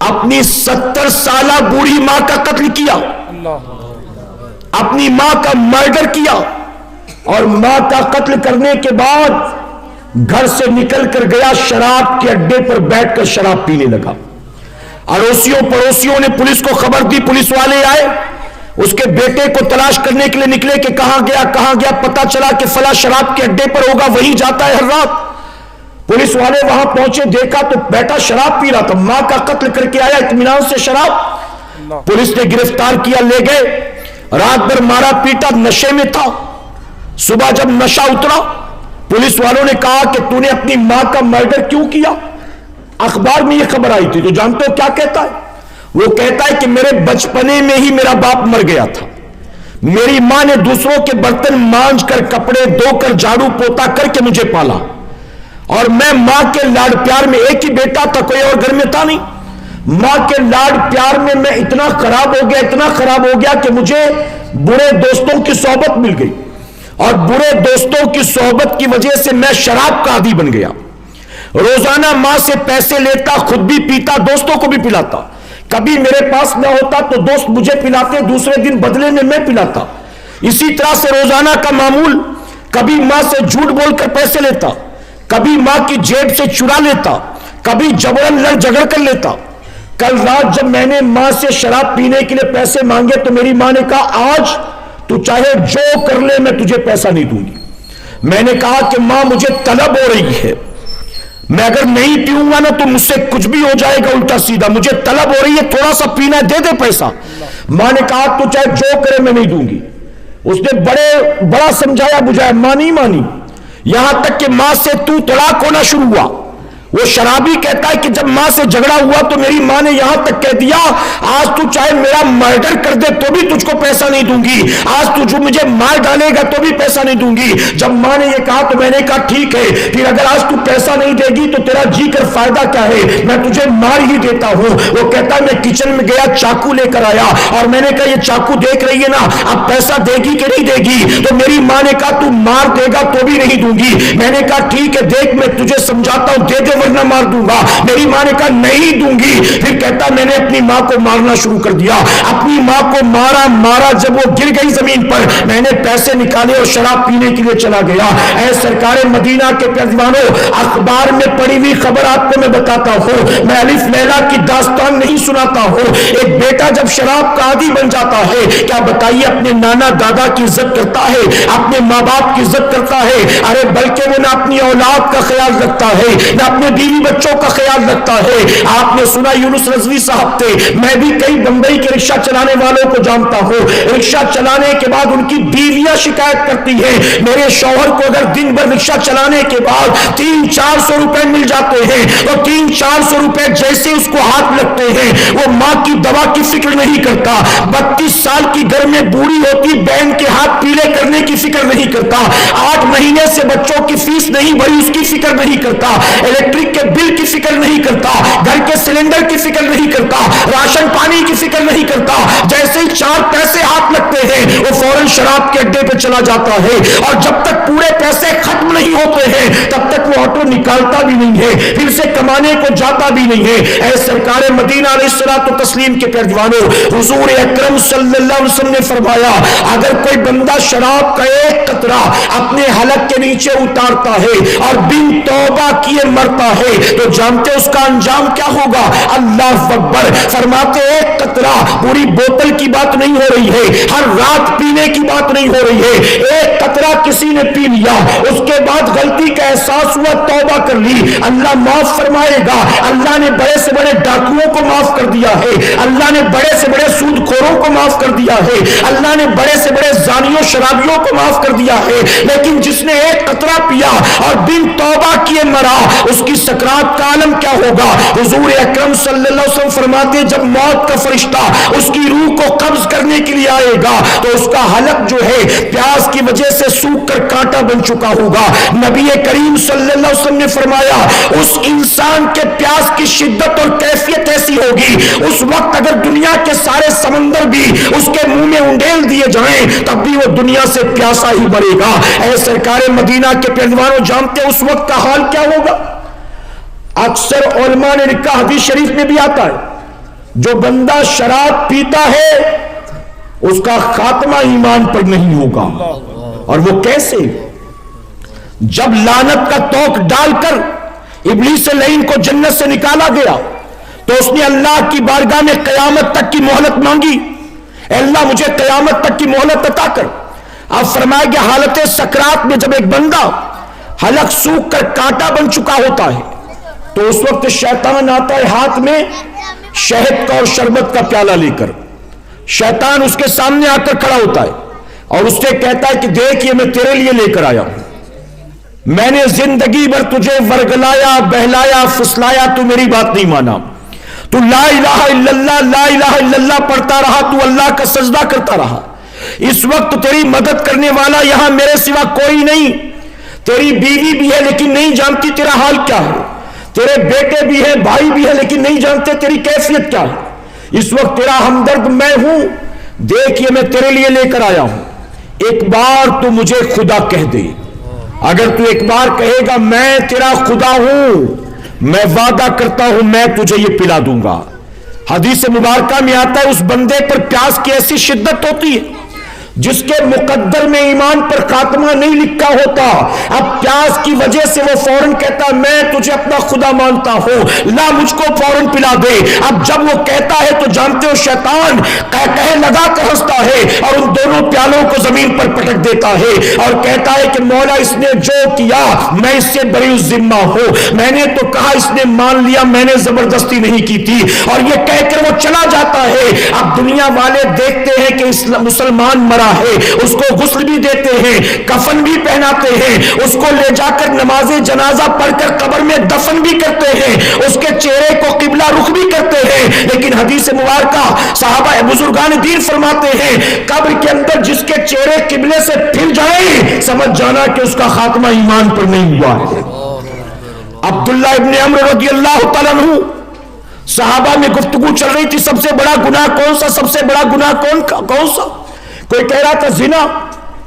اپنی 70 سالہ بوڑھی ماں کا قتل کیا، اپنی ماں کا مرڈر کیا، اور ماں کا قتل کرنے کے بعد گھر سے نکل کر گیا، شراب کے اڈے پر بیٹھ کر شراب پینے لگا. اڑوسیوں پڑوسیوں نے پولیس کو خبر دی، پولیس والے آئے، اس کے بیٹے کو تلاش کرنے کے لیے نکلے کہ کہاں گیا، پتا چلا کہ فلاں شراب کے اڈے پر ہوگا، وہیں جاتا ہے ہر رات. پولیس والے وہاں پہنچے، دیکھا تو بیٹا شراب پی رہا تھا، ماں کا قتل کر کے آیا اطمینان سے شراب. پولیس نے گرفتار کیا، لے گئے، رات بھر مارا پیٹا، نشے میں تھا. صبح جب نشہ اترا پولیس والوں نے کہا کہ تو نے اپنی ماں کا مرڈر کیوں کیا؟ اخبار میں یہ خبر آئی تھی. تو جانتے ہو کیا کہتا ہے؟ وہ کہتا ہے کہ میرے بچپنے میں ہی میرا باپ مر گیا تھا، میری ماں نے دوسروں کے برتن مانج کر، کپڑے دھو کر، جھاڑو پوتا کر کے مجھے پالا، اور میں ماں کے لاڈ پیار میں، ایک ہی بیٹا تھا، کوئی اور گھر میں تھا نہیں، ماں کے لاڈ پیار میں میں اتنا خراب ہو گیا کہ مجھے برے دوستوں کی صحبت مل گئی، اور برے دوستوں کی صحبت کی وجہ سے میں شراب کا عادی بن گیا. روزانہ ماں سے پیسے لیتا، خود بھی پیتا، دوستوں کو بھی پلاتا. کبھی میرے پاس نہ ہوتا تو دوست مجھے پلاتے، دوسرے دن بدلے میں میں پلاتا. اسی طرح سے روزانہ کا معمول، کبھی ماں سے جھوٹ بول کر پیسے لیتا، کبھی ماں کی جیب سے چرا لیتا، کبھی جبرن لڑ جھگڑ کر لیتا. کل رات جب میں نے ماں سے شراب پینے کے لیے پیسے مانگے تو میری ماں نے کہا آج تو چاہے جو کر لے میں تجھے پیسہ نہیں دوں گی. میں نے کہا کہ ماں مجھے طلب ہو رہی ہے، میں اگر نہیں پیوں گا نا تو مجھ سے کچھ بھی ہو جائے گا الٹا سیدھا، مجھے طلب ہو رہی ہے، تھوڑا سا پینا ہے، دے پیسہ. ماں نے کہا تو چاہے جو کرے میں نہیں دوں گی. اس نے بڑا سمجھایا بجھایا، ماں نہیں مانی، یہاں تک کہ ماں سے تو طلاق ہونا شروع ہوا. وہ شرابی کہتا ہے کہ جب ماں سے جھگڑا ہوا تو میری ماں نے یہاں تک کہہ دیا آج تو چاہے میرا مرڈر کر دے تو بھی تجھ کو پیسہ نہیں دوں گی، آج تو جو مجھے مار ڈالے گا تو بھی پیسہ نہیں دوں گی. جب ماں نے یہ کہا تو میں نے کہا ٹھیک ہے، پھر اگر آج تو پیسہ نہیں دے گی تو تیرا جی کر فائدہ کیا ہے، میں تجھے مار ہی دیتا ہوں. وہ کہتا ہے میں کچن میں گیا، چاقو لے کر آیا، اور میں نے کہا یہ چاقو دیکھ رہی ہے نا، اب پیسہ دے گی کہ نہیں دے گی؟ تو میری ماں نے کہا تو مار دے گا تو بھی نہیں دوں گی. میں نے کہا ٹھیک ہے دیکھ میں تجھے سمجھاتا ہوں، دے دے ورنہ مار دوں گا. میری ماں نے کہا نہیں دوں گی. پھر کہتا میں نے اپنی ماں کو مارنا شروع کر دیا، اپنی ماں کو مارا، جب وہ گر گئی زمین پر میں نے پیسے نکالے اور شراب پینے کے لیے چلا گیا. اے سرکار مدینہ کے پیروانوں، اخبار میں پڑھی ہوئی خبر آپ کو میں بتاتا ہوں، میں الف لیلا کی داستان نہیں سناتا ہوں. ایک بیٹا جب شراب کا عادی بن جاتا ہے کیا بتائیے اپنے نانا دادا کی عزت کرتا ہے، اپنے ماں باپ کی عزت کرتا ہے؟ ارے بلکہ وہ نہ اپنی اولاد کا خیال رکھتا ہے، نہ اپنے بیوی بچوں کا خیال رکھتا ہے. آپ نے سنا یونس رضوی صاحب تھے, میں بھی کئی بمبئی کے رکشہ چلانے والوں کو جانتا ہوں. رکشہ چلانے کے بعد ان کی بیویاں شکایت کرتی ہیں, میرے شوہر کو اگر دن بھر رکشہ چلانے کے بعد 300-400 روپے مل جاتے ہیں تو 300-400 روپے جیسے اس کو ہاتھ لگتے ہیں وہ ماں کی دوا کی فکر نہیں کرتا. 32 سال کی گھر میں بوڑھی ہوتی بہن کے ہاتھ پیلے کرنے کی فکر نہیں کرتا. 8 مہینے سے بچوں کی فیس نہیں بھری اس کی فکر نہیں کرتا. الیکٹرک کے بل کی فکر نہیں کرتا. گھر کے سلنڈر کی فکر نہیں کرتا. راشن پانی کی فکر نہیں کرتا. جیسے ہی 4 پیسے ہاتھ لگتے ہیں وہ فوراً شراب کے اڈے پہ چلا جاتا ہے, اور جب تک پورے پیسے ختم نہیں ہوتے ہیں تب تک وہ آٹو نکالتا بھی نہیں ہے, پھر سے کمانے کو جاتا بھی نہیں ہے. اے سرکار مدینہ علیہ الصلوۃ والتسلیم کے پیروانوں, حضور اکرم صلی اللہ علیہ وسلم نے فرمایا اگر کوئی بندہ شراب کا ایک قطرہ اپنے حلق کے نیچے اتارتا ہے اور بن توبہ کیے مرتا ہے تو جانتے اس کا انجام کیا ہوگا؟ اللہ اکبر. فرماتے ایک قطرہ, پوری بوتل کی بات نہیں ہو رہی ہے, ہر رات پینے کی بات نہیں ہو رہی ہے. ایک قطرہ کسی نے پی لیا, اس کے بعد غلطی کا احساس ہوا, توبہ کر لی, اللہ معاف فرمائے گا. اللہ نے بڑے سے بڑے ڈاکوؤں کو معاف کر دیا ہے, اللہ نے بڑے سے بڑے سود خوروں کو معاف کر دیا ہے, اللہ نے بڑے سے بڑے زانیوں شرابیوں کو معاف کر دیا ہے. لیکن جس نے ایک قطرہ پیا اور بن توبہ کیے مرا اس کی سکرات کا عالم کیا ہوگا؟ حضور اکرم صلی اللہ علیہ وسلم فرماتے جب موت کا فرشتہ اس کی روح کو قبض کرنے کے لیے آئے گا تو اس کا حلق جو ہے پیاس کی وجہ سے سوکھ کر کانٹا بن چکا ہوگا. نبی کریم صلی اللہ علیہ وسلم نے فرمایا اس انسان کے پیاس کی شدت اور کیفیت ایسی ہوگی اس وقت اگر دنیا کے سارے سمندر بھی اس کے منہ میں انڈیل دیے جائیں تب بھی وہ دنیا سے پیاسا ہی بڑھے گا. اے سرکار مدینہ کے پیروانوں, جانتے اس وقت کا حال کیا ہوگا؟ اکثر علماء نے لکھا, حدیث شریف میں بھی آتا ہے جو بندہ شراب پیتا ہے اس کا خاتمہ ایمان پر نہیں ہوگا. اور وہ کیسے؟ جب لعنت کا توق ڈال کر ابلیس لعین کو جنت سے نکالا گیا تو اس نے اللہ کی بارگاہ میں قیامت تک کی مہلت مانگی, اے اللہ مجھے قیامت تک کی مہلت عطا کر. اب فرمایا کہ حالت سکرات میں جب ایک بندہ حلق سوکھ کر کانٹا بن چکا ہوتا ہے تو اس وقت شیطان آتا ہے ہاتھ میں شہد کا اور شربت کا پیالہ لے کر. شیطان اس کے سامنے آ کر کھڑا ہوتا ہے اور اس سے کہتا ہے کہ دیکھ یہ میں تیرے لیے لے کر آیا ہوں, میں نے زندگی بھر تجھے ورگلایا بہلایا پھسلایا, تو میری بات نہیں مانا, تو لا الہ الا اللہ لا الہ الا اللہ پڑھتا رہا, تو اللہ کا سجدہ کرتا رہا. اس وقت تیری مدد کرنے والا یہاں میرے سوا کوئی نہیں. تیری بیوی بھی ہے لیکن نہیں جانتی تیرا حال کیا ہے, تیرے بیٹے بھی ہیں بھائی بھی ہیں لیکن نہیں جانتے تیری کیفیت کیا ہے. اس وقت تیرا ہمدرد میں ہوں, دیکھیے میں تیرے لیے لے کر آیا ہوں, ایک بار تو مجھے خدا کہہ دے. اگر تو ایک بار کہے گا میں تیرا خدا ہوں, میں وعدہ کرتا ہوں میں تجھے یہ پلا دوں گا. حدیث مبارکہ میں آتا ہے اس بندے پر پیاس کی ایسی شدت ہوتی ہے جس کے مقدر میں ایمان پر خاتمہ نہیں لکھا ہوتا. اب پیاس کی وجہ سے وہ فوراً کہتا میں تجھے اپنا خدا مانتا ہوں, لا مجھ کو فوراً پلا دے. اب جب وہ کہتا ہے تو جانتے ہو شیطان کہہ لگا کر ہنستا ہے اور ان دونوں پیالوں کو زمین پر پٹک دیتا ہے اور کہتا ہے کہ مولا اس نے جو کیا میں اس سے بری الذمہ ہوں, میں نے تو کہا اس نے مان لیا, میں نے زبردستی نہیں کی تھی. اور یہ کہہ کر وہ چلا جاتا ہے. اب دنیا والے دیکھتے ہیں کہ مسلمان مرا ہے, اس کو غسل بھی دیتے ہیں, کفن بھی پہناتے ہیں, اس کو لے جا کر نماز جنازہ پڑھ کر قبر میں دفن بھی کرتے ہیں, اس کے چہرے کو قبلہ رخ بھی کرتے ہیں. لیکن حدیث مبارکہ صحابہ بزرگان دین فرماتے ہیں قبر کے اندر جس کے چہرے قبلے سے پھر جائیں سمجھ جانا کہ اس کا خاتمہ ایمان پر نہیں ہوا ہے. عبداللہ ابن عمرو رضی اللہ تعالیٰ عنہ, صحابہ میں گفتگو چل رہی تھی سب سے بڑا گناہ کون سا, سب سے بڑا گناہ کون سا. کوئی کہہ رہا تھا زنا,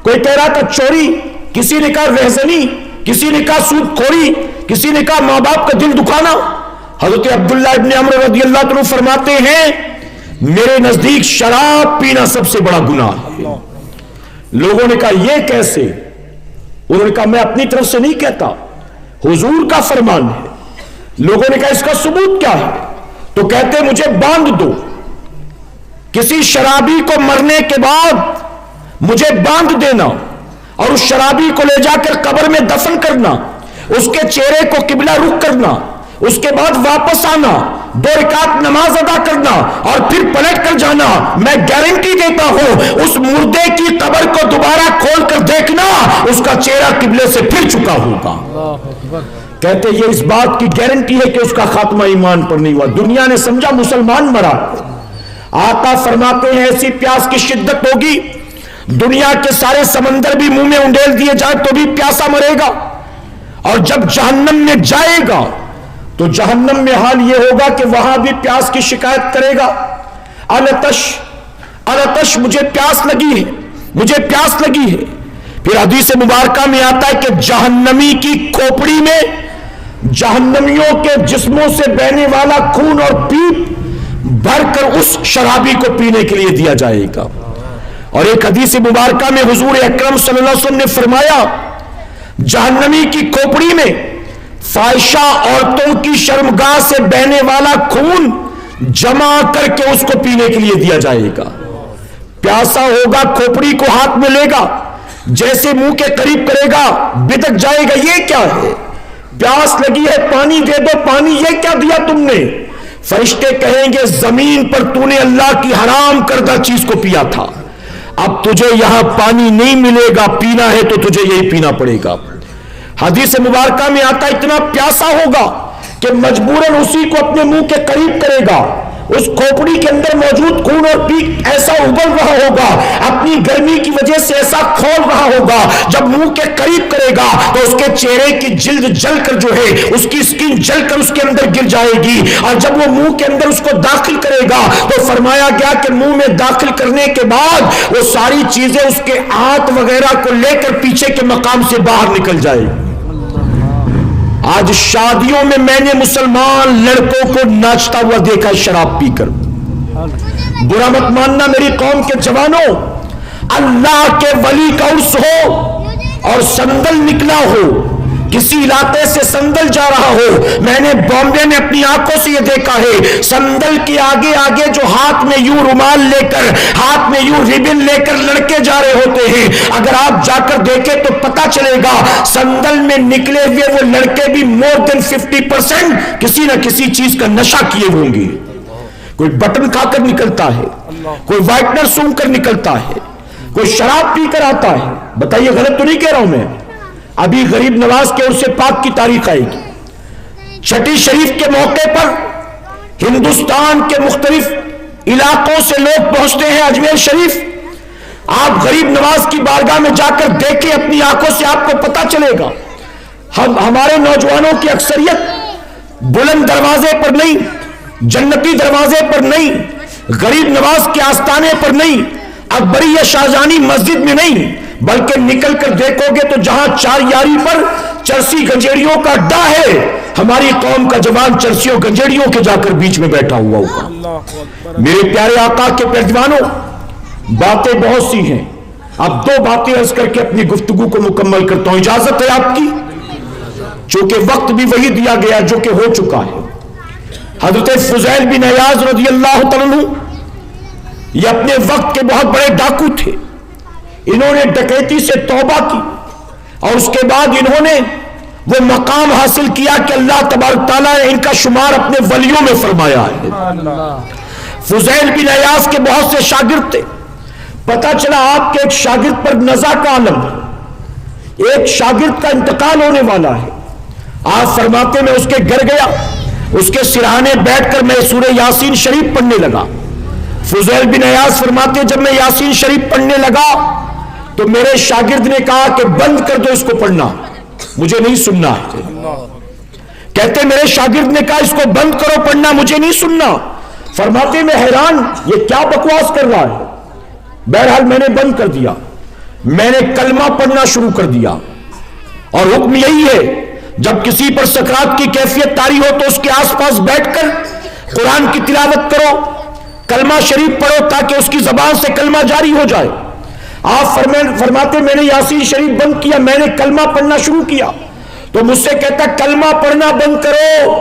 کوئی کہہ رہا تھا چوری, کسی نے کہا رہزنی, کسی نے کہا سود خوری, کسی نے کہا ماں باپ کا دل دکھانا. حضرت عبداللہ ابن عمرو رضی اللہ عنہ فرماتے ہیں میرے نزدیک شراب پینا سب سے بڑا گناہ ہے. لوگوں نے کہا یہ کیسے؟ انہوں نے کہا میں اپنی طرف سے نہیں کہتا, حضور کا فرمان ہے. لوگوں نے کہا اس کا ثبوت کیا ہے؟ تو کہتے مجھے باندھ دو, کسی شرابی کو مرنے کے بعد مجھے باندھ دینا اور اس شرابی کو لے جا کر قبر میں دفن کرنا, اس کے چہرے کو قبلہ رخ کرنا, اس کے بعد واپس آنا، 2 رکعت نماز ادا کرنا اور پھر پلٹ کر جانا، میں گارنٹی دیتا ہوں اس مردے کی قبر کو دوبارہ کھول کر دیکھنا، اس کا چہرہ قبلے سے پھر چکا ہوگا۔ کہتے یہ اس بات کی گارنٹی ہے کہ اس کا خاتمہ ایمان پر نہیں ہوا، دنیا نے سمجھا مسلمان مرا۔ آقا فرماتے ہیں ایسی پیاس کی شدت ہوگی، دنیا کے سارے سمندر بھی منہ میں انڈیل دیے جائے تو بھی پیاسا مرے گا، اور جب جہنم میں جائے گا تو جہنم میں حال یہ ہوگا کہ وہاں بھی پیاس کی شکایت کرے گا، التش التش، مجھے پیاس لگی ہے، مجھے پیاس لگی ہے۔ پھر حدیث مبارکہ میں آتا ہے کہ جہنمی کی کھوپڑی میں جہنمیوں کے جسموں سے بہنے والا خون اور پیپ بھر کر اس شرابی کو پینے کے لیے دیا جائے گا۔ اور ایک حدیث مبارکہ میں حضور اکرم صلی اللہ علیہ وسلم نے فرمایا جہنمی کی کھوپڑی میں فاحشہ عورتوں کی شرمگاہ سے بہنے والا خون جمع کر کے اس کو پینے کے لیے دیا جائے گا۔ پیاسا ہوگا، کھوپڑی کو ہاتھ میں لے گا، جیسے منہ کے قریب کرے گا بدک جائے گا، یہ کیا ہے؟ پیاس لگی ہے، پانی دے دو، پانی یہ کیا دیا تم نے؟ فرشتے کہیں گے زمین پر تو نے اللہ کی حرام کردہ چیز کو پیا تھا، اب تجھے یہاں پانی نہیں ملے گا، پینا ہے تو تجھے یہی پینا پڑے گا۔ حدیث مبارکہ میں آتا اتنا پیاسا ہوگا کہ مجبوراً اسی کو اپنے منہ کے قریب کرے گا، اس کھوپڑی کے اندر موجود خون اور پیپ ایسا ابل رہا ہوگا، اپنی گرمی کی وجہ سے ایسا کھول رہا ہوگا، جب منہ کے قریب کرے گا تو اس کے چہرے کی جلد جل کر جو ہے اس کی سکن جل کر اس کے اندر گر جائے گی، اور جب وہ منہ کے اندر اس کو داخل کرے گا تو فرمایا گیا کہ منہ میں داخل کرنے کے بعد وہ ساری چیزیں اس کے ہاتھ وغیرہ کو لے کر پیچھے کے مقام سے باہر نکل جائے گی۔ آج شادیوں میں میں نے مسلمان لڑکوں کو ناچتا ہوا دیکھا شراب پی کر۔ برا مت ماننا میری قوم کے جوانوں، اللہ کے ولی کا عرس ہو اور سندل نکلا ہو، کسی علاقے سے سندل جا رہا ہو، میں نے بامبے میں اپنی آنکھوں سے یہ دیکھا ہے، سندل کے آگے آگے جو ہاتھ میں یوں رومال لے کر، ہاتھ میں یوں ریبن لے کر لڑکے جا رہے ہوتے ہیں، اگر آپ جا کر دیکھیں تو پتا چلے گا سندل میں نکلے ہوئے وہ لڑکے بھی more than 50% کسی نہ کسی چیز کا نشہ کیے ہوں گے۔ کوئی بٹن کھا کر نکلتا ہے، کوئی وائٹنر سونگ کر نکلتا ہے، کوئی شراب پی کر آتا ہے۔ بتائیے غلط تو نہیں کہہ رہا ہوں میں؟ ابھی غریب نواز کے عرس پاک کی تاریخ آئے گی، چھٹی شریف کے موقع پر ہندوستان کے مختلف علاقوں سے لوگ پہنچتے ہیں اجمیر شریف۔ آپ غریب نواز کی بارگاہ میں جا کر دیکھیں، اپنی آنکھوں سے آپ کو پتا چلے گا ہمارے نوجوانوں کی اکثریت بلند دروازے پر نہیں، جنتی دروازے پر نہیں، غریب نواز کے آستانے پر نہیں، اکبری یا شاہجہانی مسجد میں نہیں، بلکہ نکل کر دیکھو گے تو جہاں چار یاری پر چرسی گنجیڑیوں کا اڈا ہے، ہماری قوم کا جوان چرسیوں گنجیڑیوں کے جا کر بیچ میں بیٹھا ہوا ہوگا۔ میرے پیارے آقا کے پیروانوں، باتیں بہت سی ہیں، اب 2 باتیں عرض کر کے اپنی گفتگو کو مکمل کرتا ہوں، اجازت ہے آپ کی؟ چونکہ وقت بھی وہی دیا گیا جو کہ ہو چکا ہے۔ حضرت فضیل بن عیاض رضی اللہ تعالیٰ عنہ یہ اپنے وقت کے بہت بڑے ڈاکو تھے، انہوں نے ڈکیتی سے توبہ کی اور اس کے بعد انہوں نے وہ مقام حاصل کیا کہ اللہ تبارک تعالیٰ نے ان کا شمار اپنے ولیوں میں فرمایا ہے۔ فضیل بن عیاض کے بہت سے شاگرد تھے، پتا چلا آپ کے ایک شاگرد پر نزع کا عالم ہے، ایک شاگرد کا انتقال ہونے والا ہے۔ آپ فرماتے میں اس کے گھر گیا، اس کے سرہانے بیٹھ کر میں سورہ یاسین شریف پڑھنے لگا۔ فضیل بن عیاض فرماتے جب میں یاسین شریف پڑھنے لگا تو میرے شاگرد نے کہا کہ بند کر دو اس کو پڑھنا، مجھے نہیں سننا۔ کہتے میرے شاگرد نے کہا اس کو بند کرو پڑھنا، مجھے نہیں سننا۔ فرماتے میں حیران یہ کیا بکواس کر رہا ہے۔ بہرحال میں نے بند کر دیا، میں نے کلمہ پڑھنا شروع کر دیا، اور حکم یہی ہے جب کسی پر سکرات کی کیفیت طاری ہو تو اس کے آس پاس بیٹھ کر قرآن کی تلاوت کرو، کلمہ شریف پڑھو تاکہ اس کی زبان سے کلمہ جاری ہو جائے۔ آپ فرماتے میں نے یاسین شریف بند کیا، میں نے کلمہ پڑھنا شروع کیا تو مجھ سے کہتا کلمہ پڑھنا بند کرو،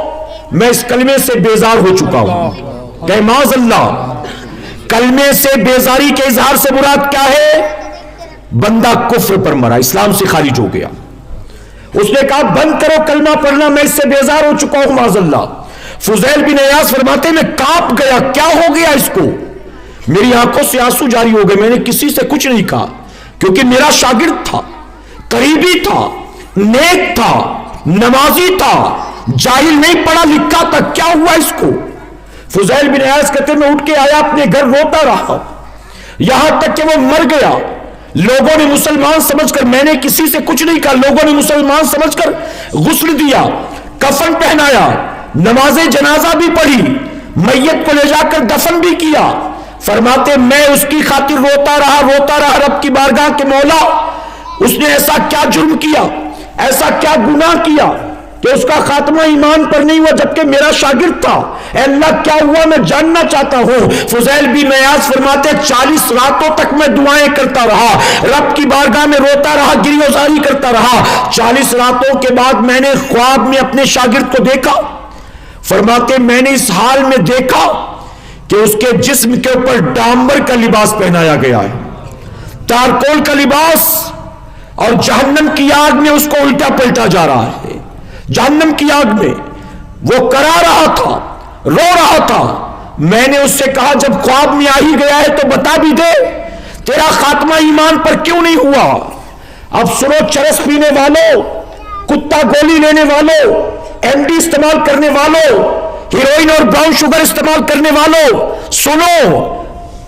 میں اس کلمے سے بیزار ہو چکا ہوں۔ کہ معاذ اللہ، کلمے سے بیزاری کے اظہار سے مراد کیا ہے؟ بندہ کفر پر مرا، اسلام سے خارج ہو گیا۔ اس نے کہا بند کرو کلمہ پڑھنا، میں اس سے بیزار ہو چکا ہوں معاذ اللہ۔ فضیل بن عیاض فرماتے میں کانپ گیا، کیا ہو گیا اس کو؟ میری آنکھوں سے آنسو جاری ہو گئے، میں نے کسی سے کچھ نہیں کہا کیونکہ میرا شاگرد تھا، قریبی تھا، نیک تھا، نمازی تھا، جاہل نہیں، پڑھا لکھا تھا، کیا ہوا اس کو؟ فضیل بن عیاض کہتے میں اٹھ کے آیا، اپنے گھر روتا رہا یہاں تک کہ وہ مر گیا۔ لوگوں نے مسلمان سمجھ کر، میں نے کسی سے کچھ نہیں کہا، لوگوں نے مسلمان سمجھ کر غسل دیا، کفن پہنایا، نماز جنازہ بھی پڑھی، میت کو لے جا کر دفن بھی کیا۔ فرماتے میں اس کی خاطر روتا رہا رب کی بارگاہ کے مولا، اس نے ایسا کیا جرم کیا، ایسا کیا گناہ کیا کہ اس کا خاتمہ ایمان پر نہیں ہوا جبکہ میرا شاگرد تھا؟ اے اللہ کیا ہوا، میں جاننا چاہتا ہوں۔ فضیل بن عیاض فرماتے 40 راتوں تک میں دعائیں کرتا رہا، رب کی بارگاہ میں روتا رہا، گریہزاری کرتا رہا۔ 40 راتوں کے بعد میں نے خواب میں اپنے شاگرد کو دیکھا۔ فرماتے میں نے اس حال میں دیکھا کہ اس کے جسم کے اوپر ڈامبر کا لباس پہنایا گیا ہے، تارکول کا لباس، اور جہنم کی آگ میں اس کو الٹا پلٹا جا رہا ہے۔ جہنم کی آگ میں وہ کرا رہا تھا، رو رہا تھا۔ میں نے اس سے کہا جب خواب میں آ ہی گیا ہے تو بتا بھی دے تیرا خاتمہ ایمان پر کیوں نہیں ہوا؟ اب سنو چرس پینے والوں، کتا گولی لینے والوں، ایم ڈی استعمال کرنے والوں، ہیروئن اور براؤن شوگر استعمال کرنے والوں، سنو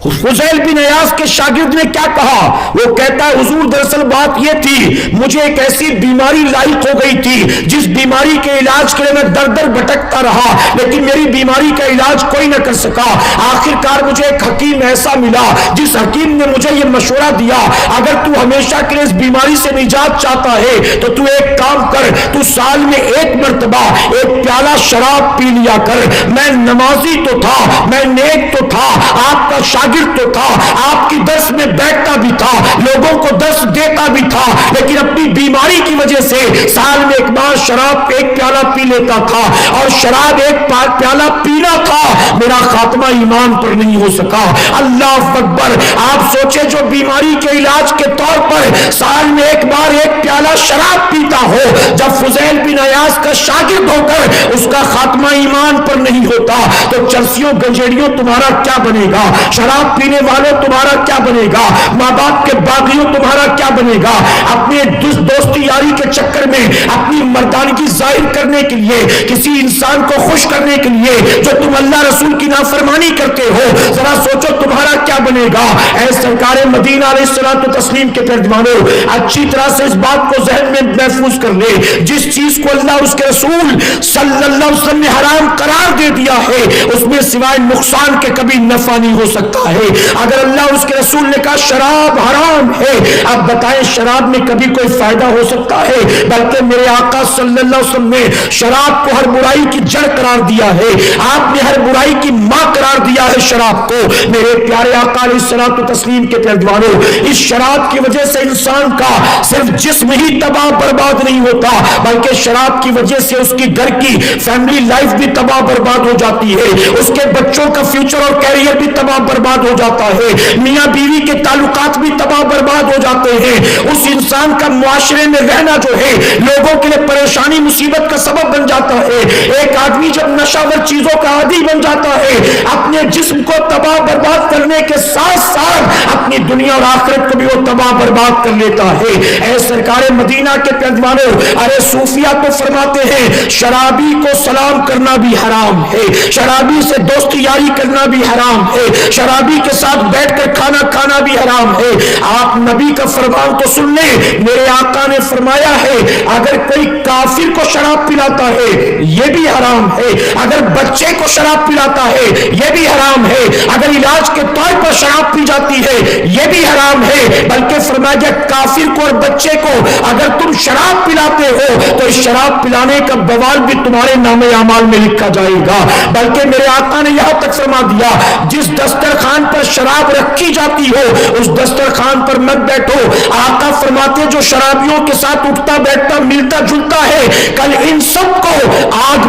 فضیل بن عیاض کے شاگرد نے کیا کہا؟ وہ کہتا ہے حضور دراصل بات یہ تھی، مجھے ایک ایسی بیماری لاحق ہو گئی تھی جس بیماری کے علاج کے لیے میں در در بھٹکتا رہا، لیکن میری بیماری کا علاج کوئی نہ کر سکا۔ آخر کار مجھے ایک حکیم ایسا ملا جس حکیم نے مجھے یہ مشورہ دیا، اگر تو ہمیشہ کے لیے اس بیماری سے نجات چاہتا ہے تو تو ایک کام کر، تو سال میں ایک مرتبہ ایک پیالہ شراب پی لیا کر۔ میں نمازی تو تھا، میں نیک تو تھا، آپ کا شاگرد تو تھا، آپ کی درس میں بیٹھتا بھی تھا، لوگوں کو درس دیتا بھی تھا، لیکن اپنی بیماری کی وجہ سے سال میں ایک بار شراب ایک پیالہ پی لیتا تھا، اور شراب ایک پیالہ پینا تھا، میرا خاتمہ ایمان پر نہیں ہو سکا۔ اللہ اکبر! آپ سوچے جو بیماری کے علاج کے طور پر سال میں ایک بار ایک پیالہ شراب پیتا ہو، جب فضیل بن عیاض کا شاگرد ہو کر اس کا خاتمہ ایمان پر نہیں ہوتا تو چرسیوں گنجیڑیوں تمہارا کیا بنے گا؟ شراب پینے والوں تمہارا کیا بنے گا؟ ماں باپ کے باغیوں تمہارا کیا بنے گا؟ اپنے دوستی یاری کے چکر میں اپنی مردانگی ظاہر کرنے کے لیے، کسی انسان کو خوش کرنے کے لیے جو تم اللہ رسول کی نافرمانی کرتے ہو، ذرا سوچو تمہارا کیا بنے گا؟ اے سرکار مدینہ علیہ الصلوۃ والتسلیم کے ترجمانوں، اچھی طرح سے اس بات کو ذہن میں محفوظ کر لے، جس چیز کو اللہ اور اس کے رسول صلی اللہ علیہ وسلم نے حرام قرار دے دیا ہے اس میں سوائے نقصان کے کبھی نفع نہیں ہو سکتا ہے۔ اگر اللہ اور اس کے رسول نے کہا شراب حرام ہے، اب بتائیں شراب میں کبھی کوئی فائدہ ہو سکتا ہے؟ بلکہ میرے آقا صلی اللہ علیہ وسلم نے شراب کو ہر برائی کی جڑ قرار دیا ہے، آپ نے ہر برائی کی ماں قرار دیا ہے شراب کو۔ میرے پیارے آقا علیہ الصلوۃ والتسلیم کے پیروانوں، اس شراب کی وجہ سے انسان کا صرف جسم ہی تباہ برباد نہیں ہوتا، بلکہ شراب کی وجہ سے اس کی گھر کی فیملی لائف بھی تباہ برباد ہو جاتی ہے، اس کے بچوں کا فیوچر اور کیریئر بھی تباہ برباد ہو جاتا ہے، میاں بیوی کے تعلقات بھی تباہ برباد ہو جاتے ہیں، اس انسان کا معاشرے میں رہنا جو ہے لوگوں کے لیے پریشانی مصیبت کا سبب بن جاتا ہے۔ ایک آدمی جب نشاور چیزوں کا عادی بن جاتا ہے، اپنے جسم کو تباہ برباد کرنے کے ساتھ ساتھ اپنی دنیا اور آخرت کو بھی وہ تباہ برباد کر لیتا ہے۔ اے سرکار مدینہ کے پیروانوں، ارے صوفیہ تو فرماتے ہیں شرابی کو سلام کرنا بھی حرام ہے، شرابی سے دوستی یاری کرنا بھی حرام ہے، شرابی کے ساتھ بیٹھ کر کھانا کھانا بھی حرام ہے۔ آپ نبی کا فرمان تو سن لیں، میرے آقا نے فرمایا ہے اگر کوئی کافر کو شراب پلاتا ہے یہ بھی حرام ہے، اگر بچے کو شراب پلاتا ہے یہ بھی حرام ہے، اگر علاج کے طور پر شراب پی جاتی ہے یہ بھی حرام ہے، بلکہ فرمایا کافر کو اور بچے کو اگر تم شراب پلاتے ہو تو اس شراب پلانے کا بوال بھی تمہارے نام اعمال میں لکھا جائے گا۔ بلکہ میرے آقا نے یہاں تک فرما دیا جس دسترخوان پر شراب رکھی جاتی ہو اس دسترخوان پر مت بیٹھو۔ آقا فرماتے جو شرابیوں کے ساتھ اٹھتا بیٹھتا ملتا جلتا ہے کل ان سب کو آگ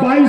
22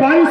22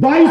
22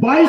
22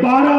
12